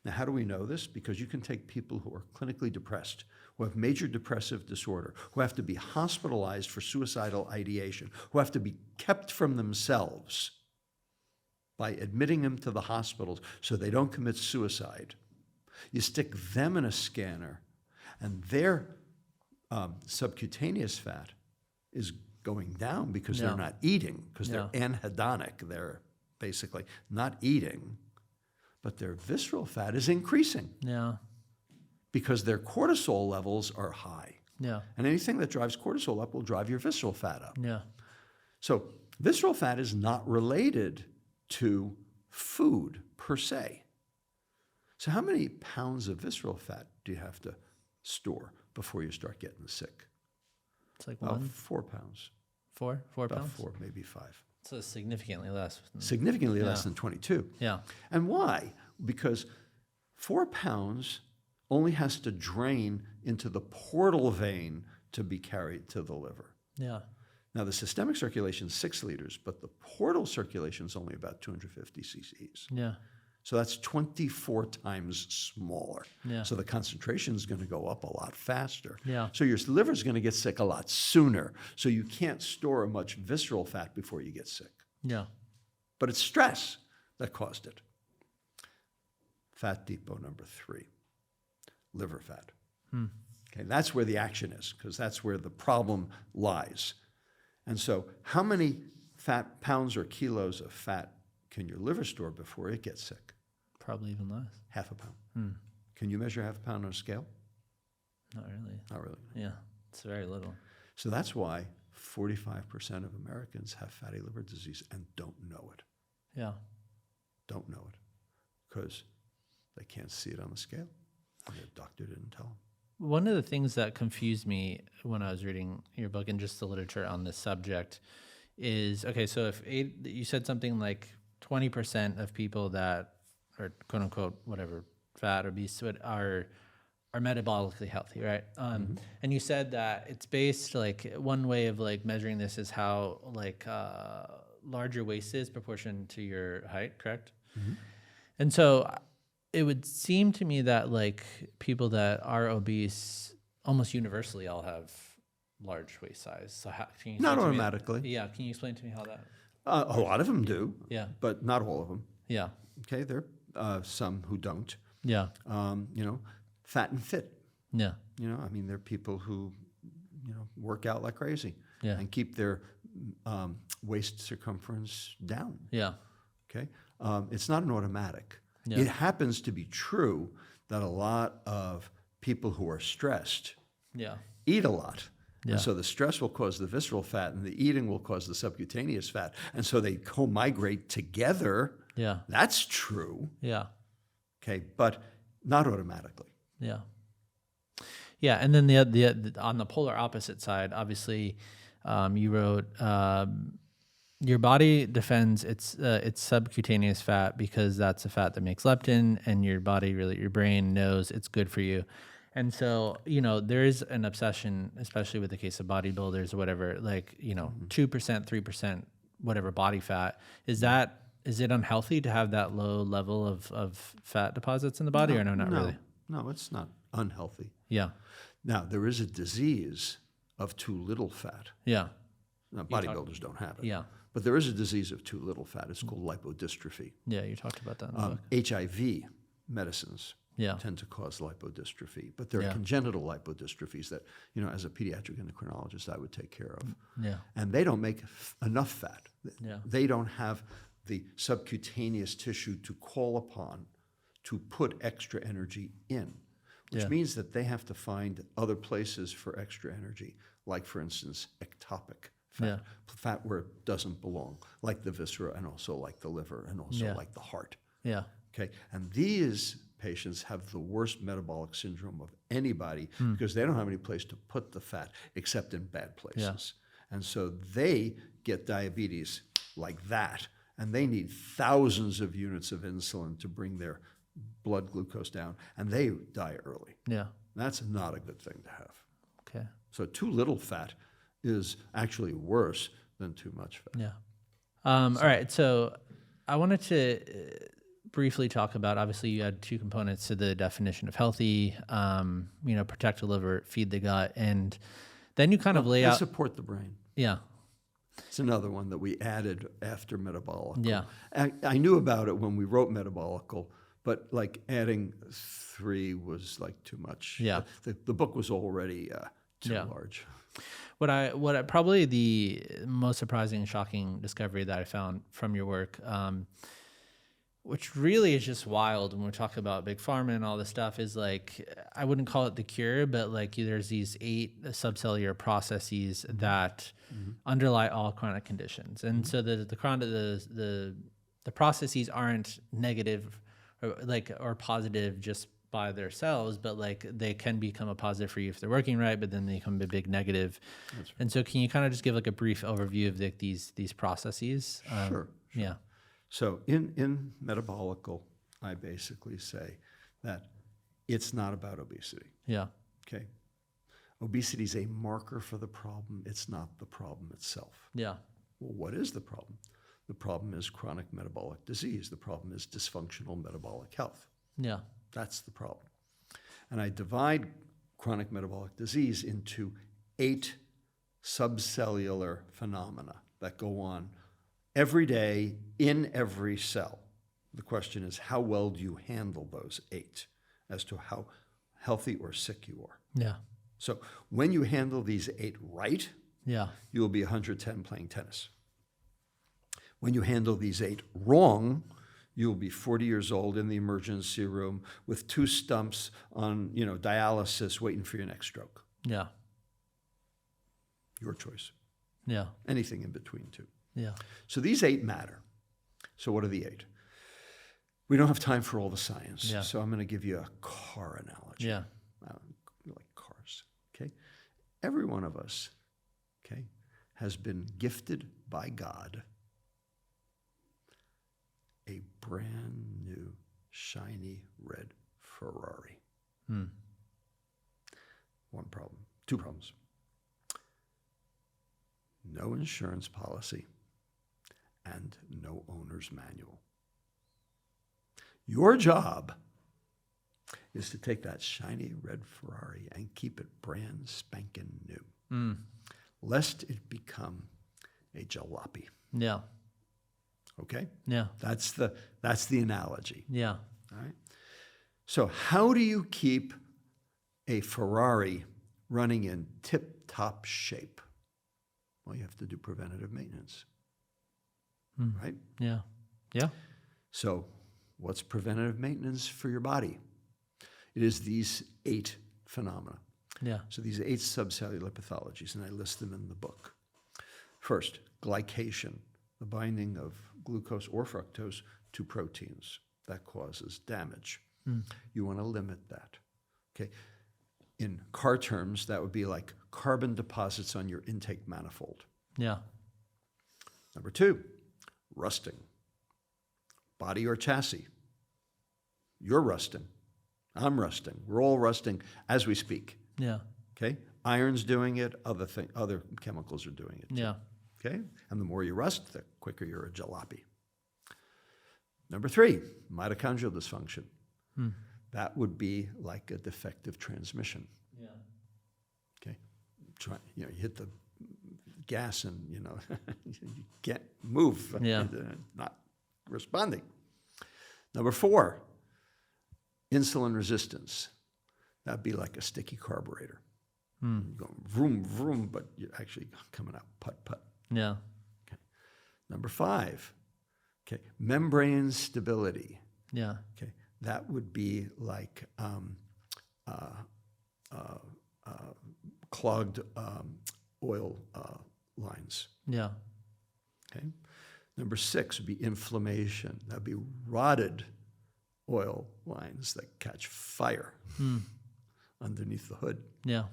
Now, how do we know this? Because you can take people who are clinically depressed, who have major depressive disorder, who have to be hospitalized for suicidal ideation, who have to be kept from themselves by admitting them to the hospitals so they don't commit suicide. You stick them in a scanner, and their subcutaneous fat is going down because they're not eating, because they're anhedonic. They're basically not eating, but their visceral fat is increasing. Yeah. Because their cortisol levels are high. Yeah. And anything that drives cortisol up will drive your visceral fat up. Yeah. So visceral fat is not related to food per se. So how many pounds of visceral fat do you have to store before you start getting sick? It's like Well, 1? 4 pounds. 4 About pounds? 4, maybe 5. So significantly less. Significantly less than 22. Yeah. And why? Because 4 pounds only has to drain into the portal vein to be carried to the liver. Yeah. Now, the systemic circulation is 6 liters, but the portal circulation is only about 250 cc's. Yeah. So that's 24 times smaller. Yeah. So the concentration is going to go up a lot faster. Yeah. So your liver is going to get sick a lot sooner. So you can't store much visceral fat before you get sick. Yeah. But it's stress that caused it. Fat depot number 3, liver fat. Okay, that's where the action is, because that's where the problem lies. And so how many fat pounds or kilos of fat can your liver store before it gets sick? Probably even less. Half a pound. Can you measure half a pound on a scale? Not really. Not really. Yeah. It's very little. So that's why 45% of Americans have fatty liver disease and don't know it. Yeah. Don't know it. Because they can't see it on the scale. And their doctor didn't tell them. One of the things that confused me when I was reading your book and just the literature on this subject is, okay, so if you said something like 20% of people that are quote unquote whatever fat or obese are metabolically healthy, right? And you said that it's based, like, one way of like measuring this is how like large your waist is proportion to your height, correct? And so it would seem to me that like people that are obese almost universally all have large waist size. So how can you Not explain to me- automatically. Yeah, can you explain to me how that? A lot of them do, Yeah. but not all of them. Yeah. Okay, there are some who don't. Yeah. You know, fat and fit. Yeah. You know, I mean, there are people who, you know, work out like crazy. Yeah. and keep their waist circumference down. Yeah. Okay, it's not an automatic. Yeah. It happens to be true that a lot of people who are stressed Yeah. eat a lot. Yeah. And so the stress will cause the visceral fat and the eating will cause the subcutaneous fat. And so they co-migrate together. Yeah. That's true. Yeah. Okay, but not automatically. Yeah. Yeah. And then the on the polar opposite side, obviously, you wrote, your body defends its subcutaneous fat because that's the fat that makes leptin, and your body, really, your brain knows it's good for you. And so, there is an obsession, especially with the case of bodybuilders or whatever, 2%, 3%, whatever body fat. Is it unhealthy to have that low level of fat deposits in the body, or not really? No, it's not unhealthy. Yeah. Now, there is a disease of too little fat. Yeah. Now, bodybuilders don't have it. Yeah. But there is a disease of too little fat. It's called lipodystrophy. Yeah, you talked about that in the book. HIV medicines Yeah. tend to cause lipodystrophy, but there are Yeah. congenital lipodystrophies that, as a pediatric endocrinologist, I would take care of. Yeah. And they don't make enough fat. Yeah. They don't have the subcutaneous tissue to call upon to put extra energy in, which Yeah. means that they have to find other places for extra energy, like, for instance, ectopic fat, Yeah. fat where it doesn't belong, like the viscera and also like the liver and also Yeah. like the heart. Yeah. Okay, and these patients have the worst metabolic syndrome of anybody because they don't have any place to put the fat except in bad places. And so they get diabetes like that, and they need thousands of units of insulin to bring their blood glucose down, and they die early. Yeah. That's not a good thing to have. Okay. So too little fat is actually worse than too much fat. Yeah. All right. So I wanted to briefly talk about, obviously you had two components to the definition of healthy, protect the liver, feed the gut. And then you kind of lay And out. support the brain. Yeah. It's another one that we added after Metabolical. Yeah. I knew about it when we wrote Metabolical, but like adding 3 was like too much. Yeah. The book was already too Yeah. large. Probably the most surprising and shocking discovery that I found from your work, which really is just wild when we talk about big pharma and all this stuff, is like, I wouldn't call it the cure, but like there's these 8 subcellular processes that underlie all chronic conditions. And so the processes aren't negative or positive just by themselves, but like they can become a positive for you if they're working right, but then they become a big negative. That's right. And so can you kind of just give like a brief overview of these processes? Sure. Yeah. So in Metabolical, I basically say that it's not about obesity. Yeah. Okay. Obesity is a marker for the problem. It's not the problem itself. Yeah. Well, what is the problem? The problem is chronic metabolic disease. The problem is dysfunctional metabolic health. Yeah. That's the problem. And I divide chronic metabolic disease into 8 subcellular phenomena that go on every day in every cell. The question is, how well do you handle those 8 as to how healthy or sick you are? Yeah. So when you handle these 8 right, Yeah. you will be 110 playing tennis. When you handle these 8 wrong, you'll be 40 years old in the emergency room with 2 stumps on, dialysis waiting for your next stroke. Yeah. Your choice. Yeah. Anything in between 2. Yeah. So these 8 matter. So what are the 8? We don't have time for all the science. Yeah. So I'm going to give you a car analogy. Yeah. You like cars, okay? Every one of us, okay, has been gifted by God a brand new, shiny red Ferrari. One problem, 2 problems. No insurance policy and no owner's manual. Your job is to take that shiny red Ferrari and keep it brand spanking new, lest it become a jalopy. Yeah. Okay? Yeah. That's the analogy. Yeah. All right? So how do you keep a Ferrari running in tip-top shape? Well, you have to do preventative maintenance, Mm. right? Yeah. Yeah. So what's preventative maintenance for your body? It is these 8 phenomena. Yeah. So these 8 subcellular pathologies, and I list them in the book. First, glycation, the binding of glucose or fructose to proteins. That causes damage. Mm. You want to limit that. Okay. In car terms, that would be like carbon deposits on your intake manifold. Yeah. Number 2, rusting. Body or chassis. You're rusting. I'm rusting. We're all rusting as we speak. Yeah. Okay? Iron's doing it. Other chemicals are doing it too. Yeah. Okay? And the more you rust, the quicker you're a jalopy. Number 3, mitochondrial dysfunction. Mm. That would be like a defective transmission. Yeah. Okay? You hit the gas and, you can't move. Yeah. Not responding. Number 4, insulin resistance. That'd be like a sticky carburetor. Mm. You're going vroom, vroom, but you're actually coming out put, put. Yeah. Okay. Number 5, okay, membrane stability. Yeah. Okay, that would be like clogged oil lines. Yeah. Okay. Number 6 would be inflammation. That'd be rotted oil lines that catch fire underneath the hood. Yeah.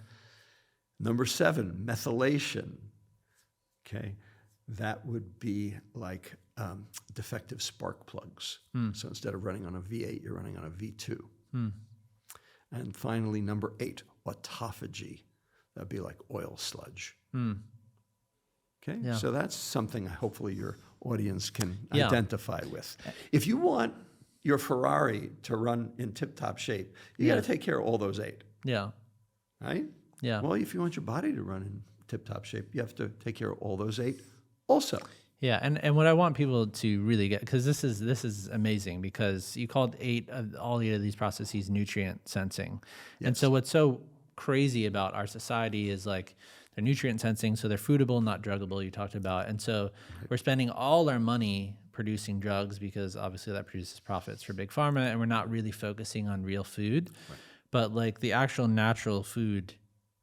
Number 7, methylation. Okay, that would be like defective spark plugs. So instead of running on a V8, you're running on a V2. And finally, number 8, autophagy. That'd be like oil sludge. Okay, Yeah. so that's something hopefully your audience can Yeah. identify with. If you want your Ferrari to run in tip-top shape, you got to take care of all those 8, Yeah. right? Yeah. Well, if you want your body to run in tip-top shape, you have to take care of all those 8 also. Yeah, and what I want people to really get, because this is amazing, because you called all 8 of these processes nutrient sensing, and Yes. so what's so crazy about our society is like they're nutrient sensing, so they're foodable, not druggable. You talked about, and so we're spending all our money producing drugs because obviously that produces profits for big pharma, and we're not really focusing on real food, but like the actual natural food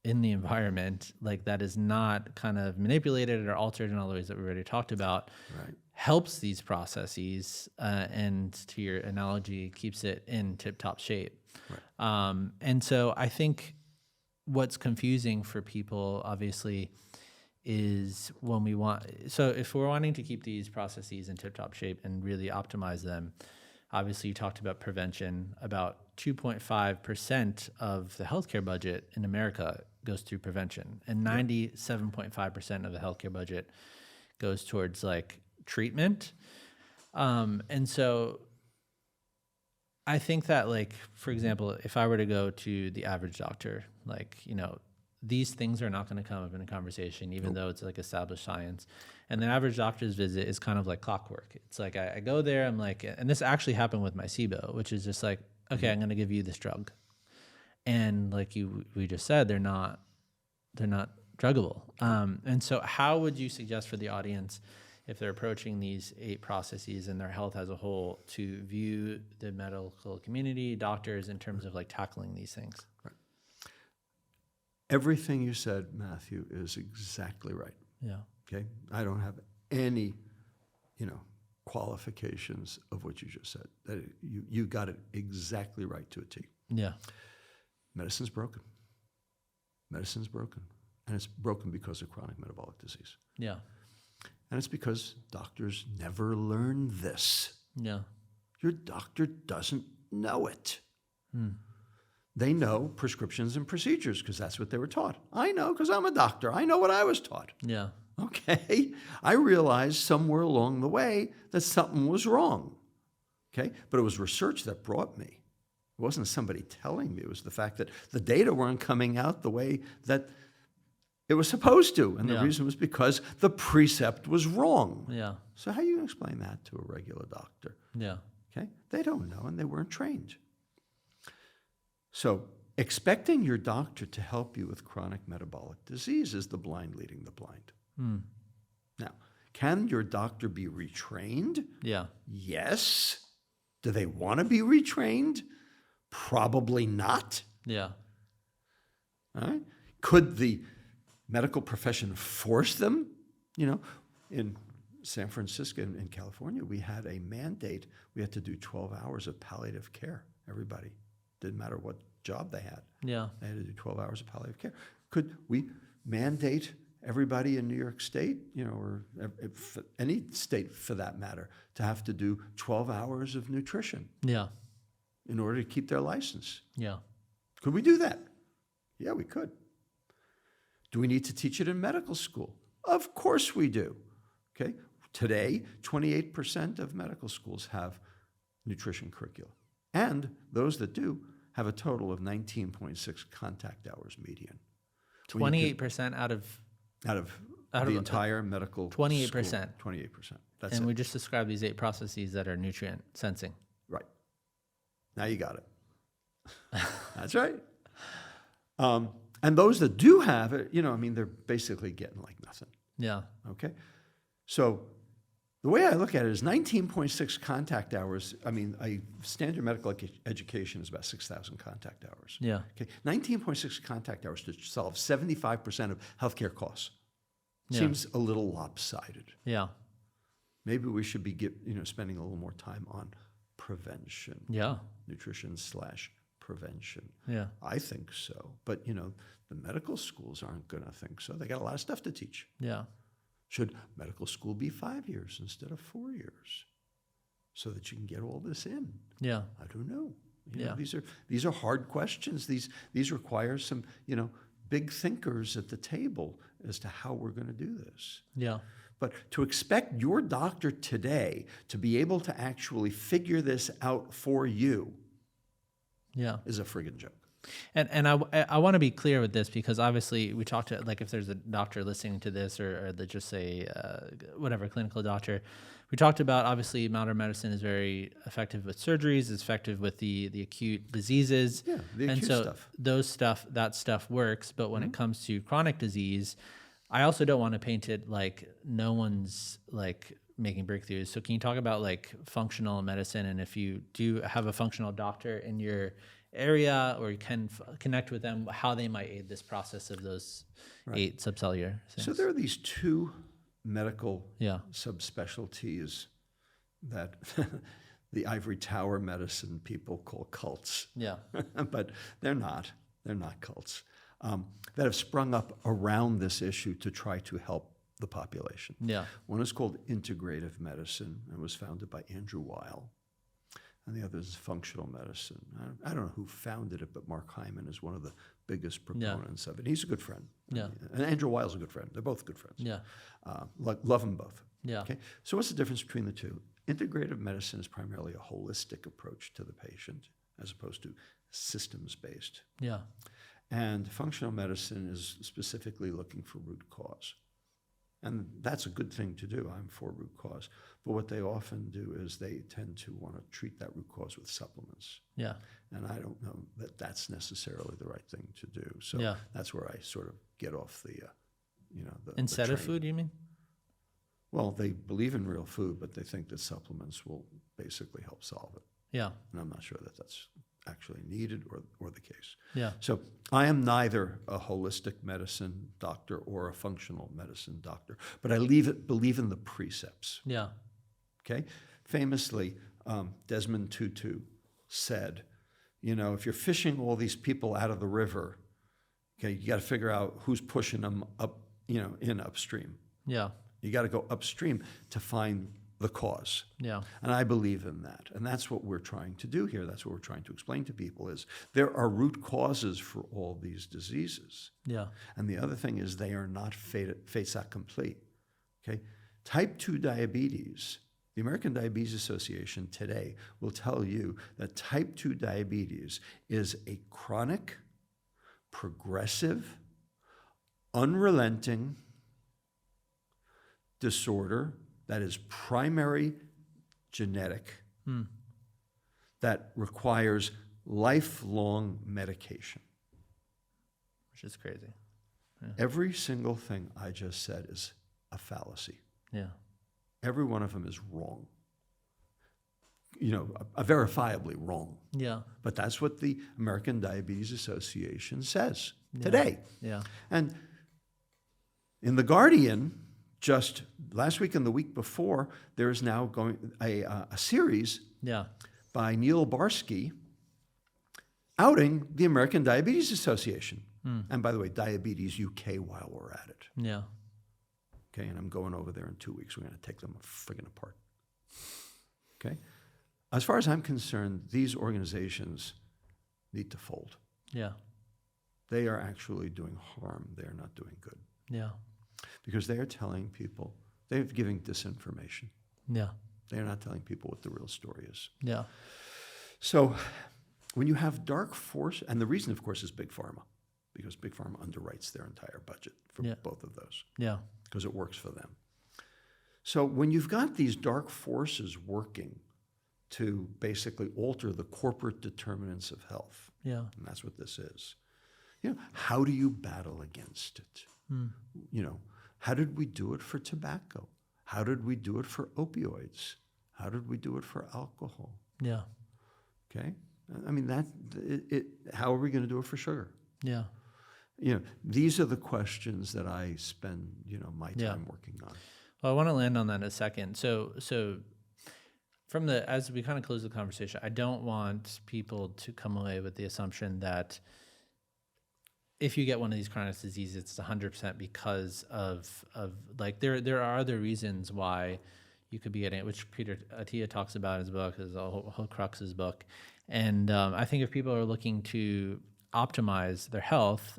in the environment, like that is not kind of manipulated or altered in all the ways that we already talked about, helps these processes, and to your analogy, keeps it in tip-top shape. And so I think what's confusing for people, obviously, is when we so if we're wanting to keep these processes in tip-top shape and really optimize them, obviously you talked about prevention. About 2.5% of the healthcare budget in America goes through prevention, and 97.5% of the healthcare budget goes towards like treatment. And so I think that, like, for example, if I were to go to the average doctor, like, these things are not going to come up in a conversation, even though it's like established science. And the average doctor's visit is kind of like clockwork. It's like I go there, I'm like, and this actually happened with my SIBO, which is just like, okay, I'm going to give you this drug. And like we just said, they're not druggable. And so how would you suggest for the audience, if they're approaching these 8 processes and their health as a whole, to view the medical community, doctors, in terms of like tackling these things? Everything you said, Matthew, is exactly right. Yeah. Okay? I don't have any, qualifications of what you just said. That you got it exactly right to a T. Yeah. Medicine's broken. Medicine's broken. And it's broken because of chronic metabolic disease. Yeah. And it's because doctors never learn this. Yeah. Your doctor doesn't know it. They know prescriptions and procedures because that's what they were taught. I know because I'm a doctor. I know what I was taught. Yeah. Okay? I realized somewhere along the way that something was wrong. Okay? But it was research that brought me. It wasn't somebody telling me. It was the fact that the data weren't coming out the way that it was supposed to. And the reason was because the precept was wrong. Yeah. So how are you going to explain that to a regular doctor? Yeah. Okay? They don't know and they weren't trained. So expecting your doctor to help you with chronic metabolic disease is the blind leading the blind. Now, can your doctor be retrained? Yeah. Yes. Do they want to be retrained? Probably not. Yeah. All right. Could the medical profession force them? You know, in San Francisco, in California, we had a mandate. We had to do 12 hours of palliative care. Everybody. Didn't matter what job they had. Yeah. They had to do 12 hours of palliative care. Could we mandate everybody in New York State, you know, or any state for that matter, to have to do 12 hours of nutrition Yeah. in order to keep their license? Yeah. Could we do that? Yeah, we could. Do we need to teach it in medical school? Of course we do. Okay. Today, 28% of medical schools have nutrition curricula. And those that do have a total of 19.6 contact hours median. 28% out of the entire medical 28%. 28%. That's and it. we just described these 8 processes that are nutrient sensing. Right. Now you got it. That's right. And those that do have it, you know, I mean, they're basically getting like nothing. Yeah. Okay. So the way I look at it is 19.6 contact hours. I mean, a standard medical education is about 6,000 contact hours. Yeah. Okay. 19.6 contact hours to solve 75% of healthcare costs. Yeah. Seems a little lopsided. Yeah. Maybe we should be spending a little more time on prevention. Yeah. Nutrition / prevention. Yeah. I think so. But, you know, the medical schools aren't going to think so. They got a lot of stuff to teach. Yeah. Should medical school be 5 years instead of 4 years so that you can get all this in? Yeah. I don't know. You Yeah. know, these are hard questions. These require some, you know, big thinkers at the table as to how we're going to do this. Yeah. But to expect your doctor today to be able to actually figure this out for you Yeah. is a friggin' joke. And I want to be clear with this because obviously we talked to, like, if there's a doctor listening to this or just say whatever clinical doctor, we talked about obviously modern medicine is very effective with surgeries, it's effective with the acute diseases. Yeah, the acute stuff. That stuff works. But when it comes to chronic disease, I also don't want to paint it like no one's like making breakthroughs. So can you talk about like functional medicine, and if you do have a functional doctor in your area or you can connect with them, how they might aid this process of those 8 subcellular things? So there are these 2 medical Yeah. subspecialties that the ivory tower medicine people call cults. Yeah. But they're not cults, that have sprung up around this issue to try to help the population. Yeah. One is called integrative medicine and was founded by Andrew Weil. And the other is functional medicine. I don't know who founded it, but Mark Hyman is one of the biggest proponents of it. He's a good friend. Yeah. And Andrew Weil's a good friend. They're both good friends. Yeah. Love them both. Yeah. Okay. So what's the difference between the two? Integrative medicine is primarily a holistic approach to the patient as opposed to systems-based. Yeah. And functional medicine is specifically looking for root cause. And that's a good thing to do. I'm for root cause. But what they often do is they tend to want to treat that root cause with supplements. Yeah. And I don't know that that's necessarily the right thing to do. So that's where I sort of get off the, Instead the of food, you mean? Well, they believe in real food, but they think that supplements will basically help solve it. Yeah. And I'm not sure that that's actually needed or the case. Yeah. So I am neither a holistic medicine doctor or a functional medicine doctor, but I believe in the precepts. Yeah. Okay? Famously, Desmond Tutu said, if you're fishing all these people out of the river, okay, you got to figure out who's pushing them up, in upstream. Yeah. You got to go upstream to find the cause. Yeah. And I believe in that. And that's what we're trying to do here. That's what we're trying to explain to people is there are root causes for all these diseases. Yeah. And the other thing is they are not fait accompli. Okay? Type 2 diabetes, the American Diabetes Association today will tell you that type 2 diabetes is a chronic, progressive, unrelenting disorder that is primary genetic, that requires lifelong medication. Which is crazy. Yeah. Every single thing I just said is a fallacy. Yeah. Every one of them is wrong. Verifiably wrong. Yeah. But that's what the American Diabetes Association says today. Yeah. And in The Guardian, just last week and the week before, there is now going a series by Neil Barsky outing the American Diabetes Association. And by the way, Diabetes UK while we're at it. Yeah. Okay, and I'm going over there in 2 weeks. We're going to take them friggin' apart. Okay? As far as I'm concerned, these organizations need to fold. Yeah. They are actually doing harm. They are not doing good. Yeah. Because they are telling people, they're giving disinformation. Yeah. They are not telling people what the real story is. Yeah. So when you have dark force, and the reason, of course, is Big Pharma, because Big Pharma underwrites their entire budget for both of those. Yeah. Because it works for them. So when you've got these dark forces working to basically alter the corporate determinants of health, and that's what this is, how do you battle against it? How did we do it for tobacco? How did we do it for opioids? How did we do it for alcohol? Yeah. Okay? I mean, how are we going to do it for sugar? Yeah. These are the questions that I spend, my time working on. Well, I want to land on that in a second. So as we kind of close the conversation, I don't want people to come away with the assumption that if you get one of these chronic diseases, it's 100% because of like there are other reasons why you could be getting it, which Peter Attia talks about in his book, is the whole crux of his book. And I think if people are looking to optimize their health,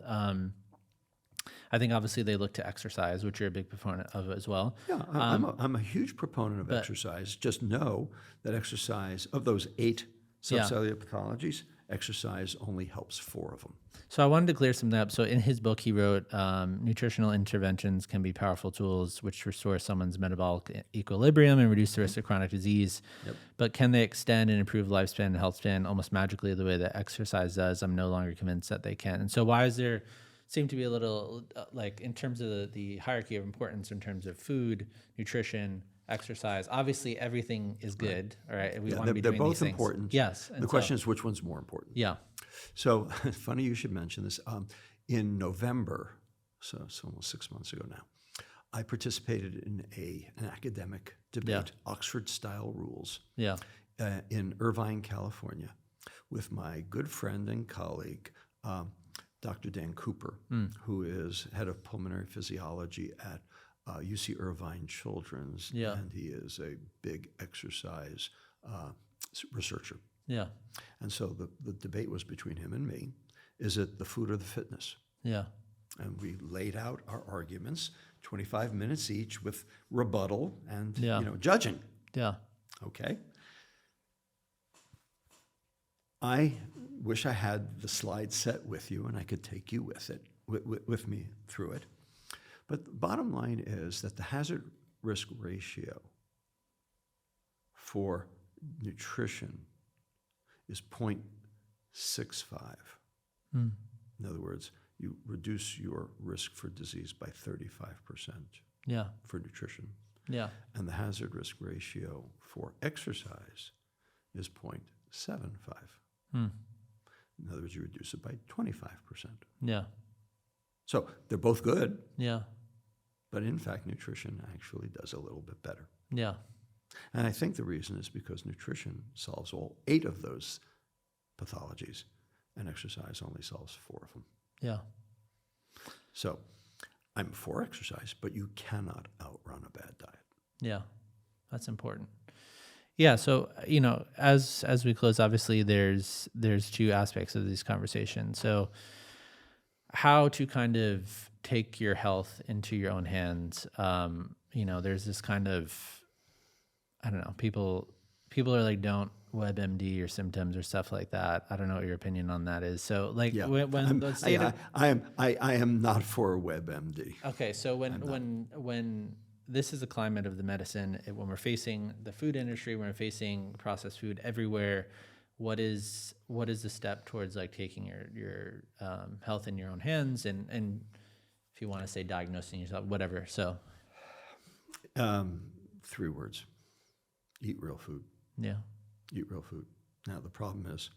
I think obviously they look to exercise, which you're a big proponent of as well. Yeah, I'm a huge proponent of exercise. Just know that exercise, of those 8 subcellular pathologies, exercise only helps 4 of them. So I wanted to clear something up. So in his book, he wrote, nutritional interventions can be powerful tools which restore someone's metabolic equilibrium and reduce the risk of chronic disease. Yep. But can they extend and improve lifespan and health span almost magically the way that exercise does? I'm no longer convinced that they can. And so why is there seem to be a little, like in terms of the hierarchy of importance in terms of food, nutrition, exercise, obviously everything is good, all right? We want to be doing these things. They're both important. Yes. The question is which one's more important. Yeah. So funny you should mention this. In November, so it's almost 6 months ago now, I participated in an academic debate, Oxford-style rules, in Irvine, California, with my good friend and colleague, Dr. Dan Cooper, who is head of pulmonary physiology at UC Irvine Children's, and he is a big exercise researcher. Yeah. And so the debate was between him and me. Is it the food or the fitness? Yeah. And we laid out our arguments, 25 minutes each with rebuttal and judging. Yeah. Okay. I wish I had the slide set with you and I could take you with me through it. But the bottom line is that the hazard risk ratio for nutrition is 0.65. In other words, you reduce your risk for disease by 35% for nutrition. Yeah. And the hazard risk ratio for exercise is 0.75. In other words, you reduce it by 25%. Yeah. So they're both good. Yeah. But in fact, nutrition actually does a little bit better. Yeah. And I think the reason is because nutrition solves all 8 of those pathologies, and exercise only solves 4 of them. Yeah. So I'm for exercise, but you cannot outrun a bad diet. Yeah. That's important. Yeah, so as we close, obviously there's 2 aspects of these conversations. So how to kind of take your health into your own hands. There's this kind of, I don't know, people are like, don't WebMD your symptoms or stuff like that. I don't know what your opinion on that is. So like I am not for WebMD. Okay, so when this is the climate of the medicine, when we're facing the food industry, when we're facing processed food everywhere, what is the step towards like taking your health in your own hands and if you want to say diagnosing yourself, whatever. So 3 words. Eat real food. Yeah. Eat real food. Now, the problem is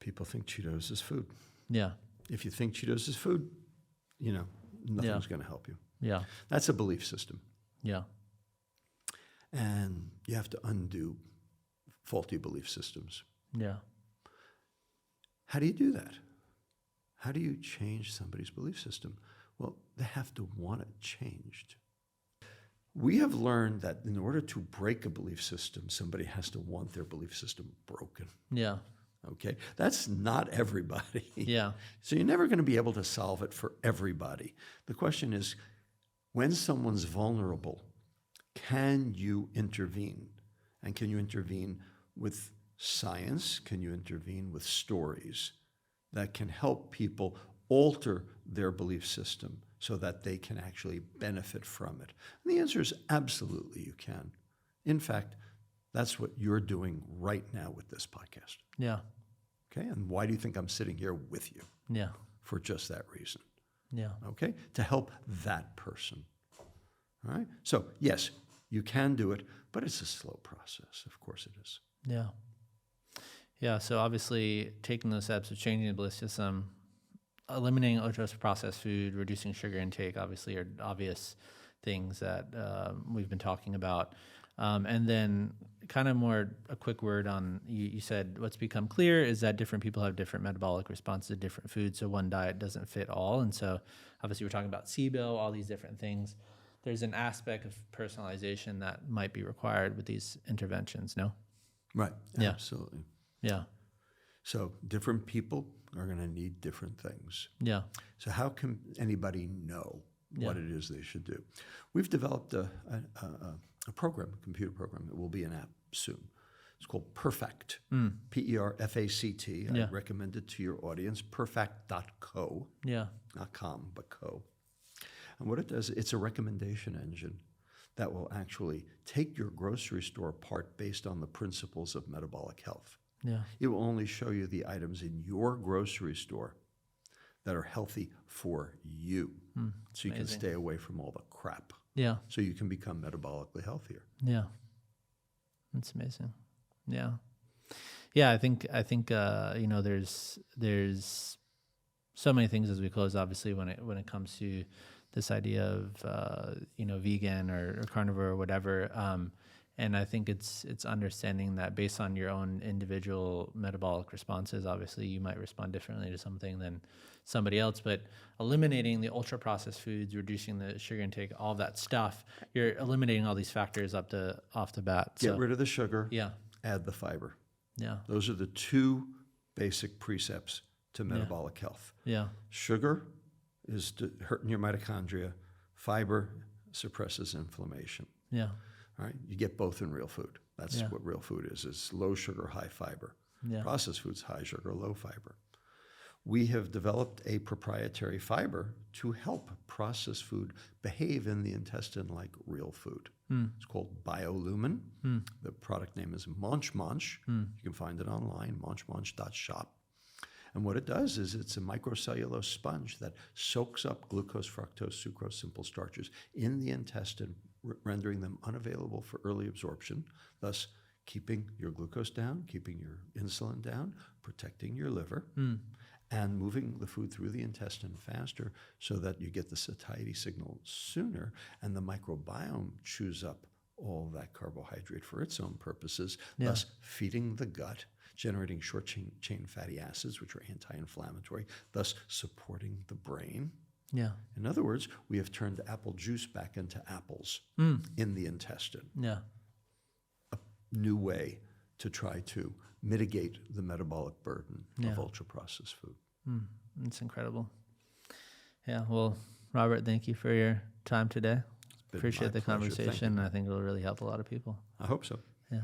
people think Cheetos is food. Yeah. If you think Cheetos is food, nothing's going to help you. Yeah. That's a belief system. Yeah. And you have to undo faulty belief systems. Yeah. How do you do that? How do you change somebody's belief system? Well, they have to want it changed. We have learned that in order to break a belief system, somebody has to want their belief system broken. Yeah. Okay? That's not everybody. Yeah. So you're never going to be able to solve it for everybody. The question is, when someone's vulnerable, can you intervene? And can you intervene with science? Can you intervene with stories that can help people alter their belief system so that they can actually benefit from it? And the answer is absolutely you can. In fact, that's what you're doing right now with this podcast. Yeah. Okay? And why do you think I'm sitting here with you? Yeah. For just that reason. Yeah. Okay? To help that person. All right? So, yes, you can do it, but it's a slow process. Of course it is. Yeah. Yeah. So obviously taking those steps of changing the belief system, eliminating ultra-processed food, reducing sugar intake, obviously are obvious things that we've been talking about. And then kind of a quick word on, you said what's become clear is that different people have different metabolic responses to different foods. So one diet doesn't fit all. And so obviously we're talking about SIBO, all these different things. There's an aspect of personalization that might be required with these interventions, no? Right. Yeah. Absolutely. Yeah. So different people are going to need different things. Yeah. So how can anybody know what it is they should do? We've developed a program, a computer program. It will be an app soon. It's called Perfect, P-E-R-F-A-C-T. Yeah. I recommend it to your audience, perfect.co, Yeah. not com, but co. And what it does, it's a recommendation engine that will actually take your grocery store apart based on the principles of metabolic health. Yeah. It will only show you the items in your grocery store that are healthy for you. So you can stay away from all the crap. Yeah. So you can become metabolically healthier. Yeah. That's amazing. Yeah. Yeah. I think, there's so many things as we close, obviously, when it comes to this idea of, vegan or carnivore or whatever. And I think it's understanding that based on your own individual metabolic responses, obviously you might respond differently to something than somebody else, but eliminating the ultra processed foods, reducing the sugar intake, all of that stuff, you're eliminating all these factors off the bat. Get rid of the sugar, Yeah. add the fiber. Yeah. Those are the 2 basic precepts to metabolic health. Yeah. Sugar is hurting your mitochondria. Fiber suppresses inflammation. Yeah. All right, you get both in real food. That's what real food is low sugar, high fiber. Yeah. Processed foods, high sugar, low fiber. We have developed a proprietary fiber to help processed food behave in the intestine like real food. It's called Biolumin. The product name is Munch Munch. You can find it online, munchmunch.shop. And what it does is it's a microcellulose sponge that soaks up glucose, fructose, sucrose, simple starches in the intestine, rendering them unavailable for early absorption, thus keeping your glucose down, keeping your insulin down, protecting your liver, and moving the food through the intestine faster so that you get the satiety signal sooner, and the microbiome chews up all that carbohydrate for its own purposes, thus feeding the gut, generating short-chain fatty acids, which are anti-inflammatory, thus supporting the brain. Yeah. In other words, we have turned apple juice back into apples in the intestine. Yeah. A new way to try to mitigate the metabolic burden of ultra-processed food. It's incredible. Yeah. Well, Robert, thank you for your time today. Appreciate the conversation. I think it'll really help a lot of people. I hope so. Yeah.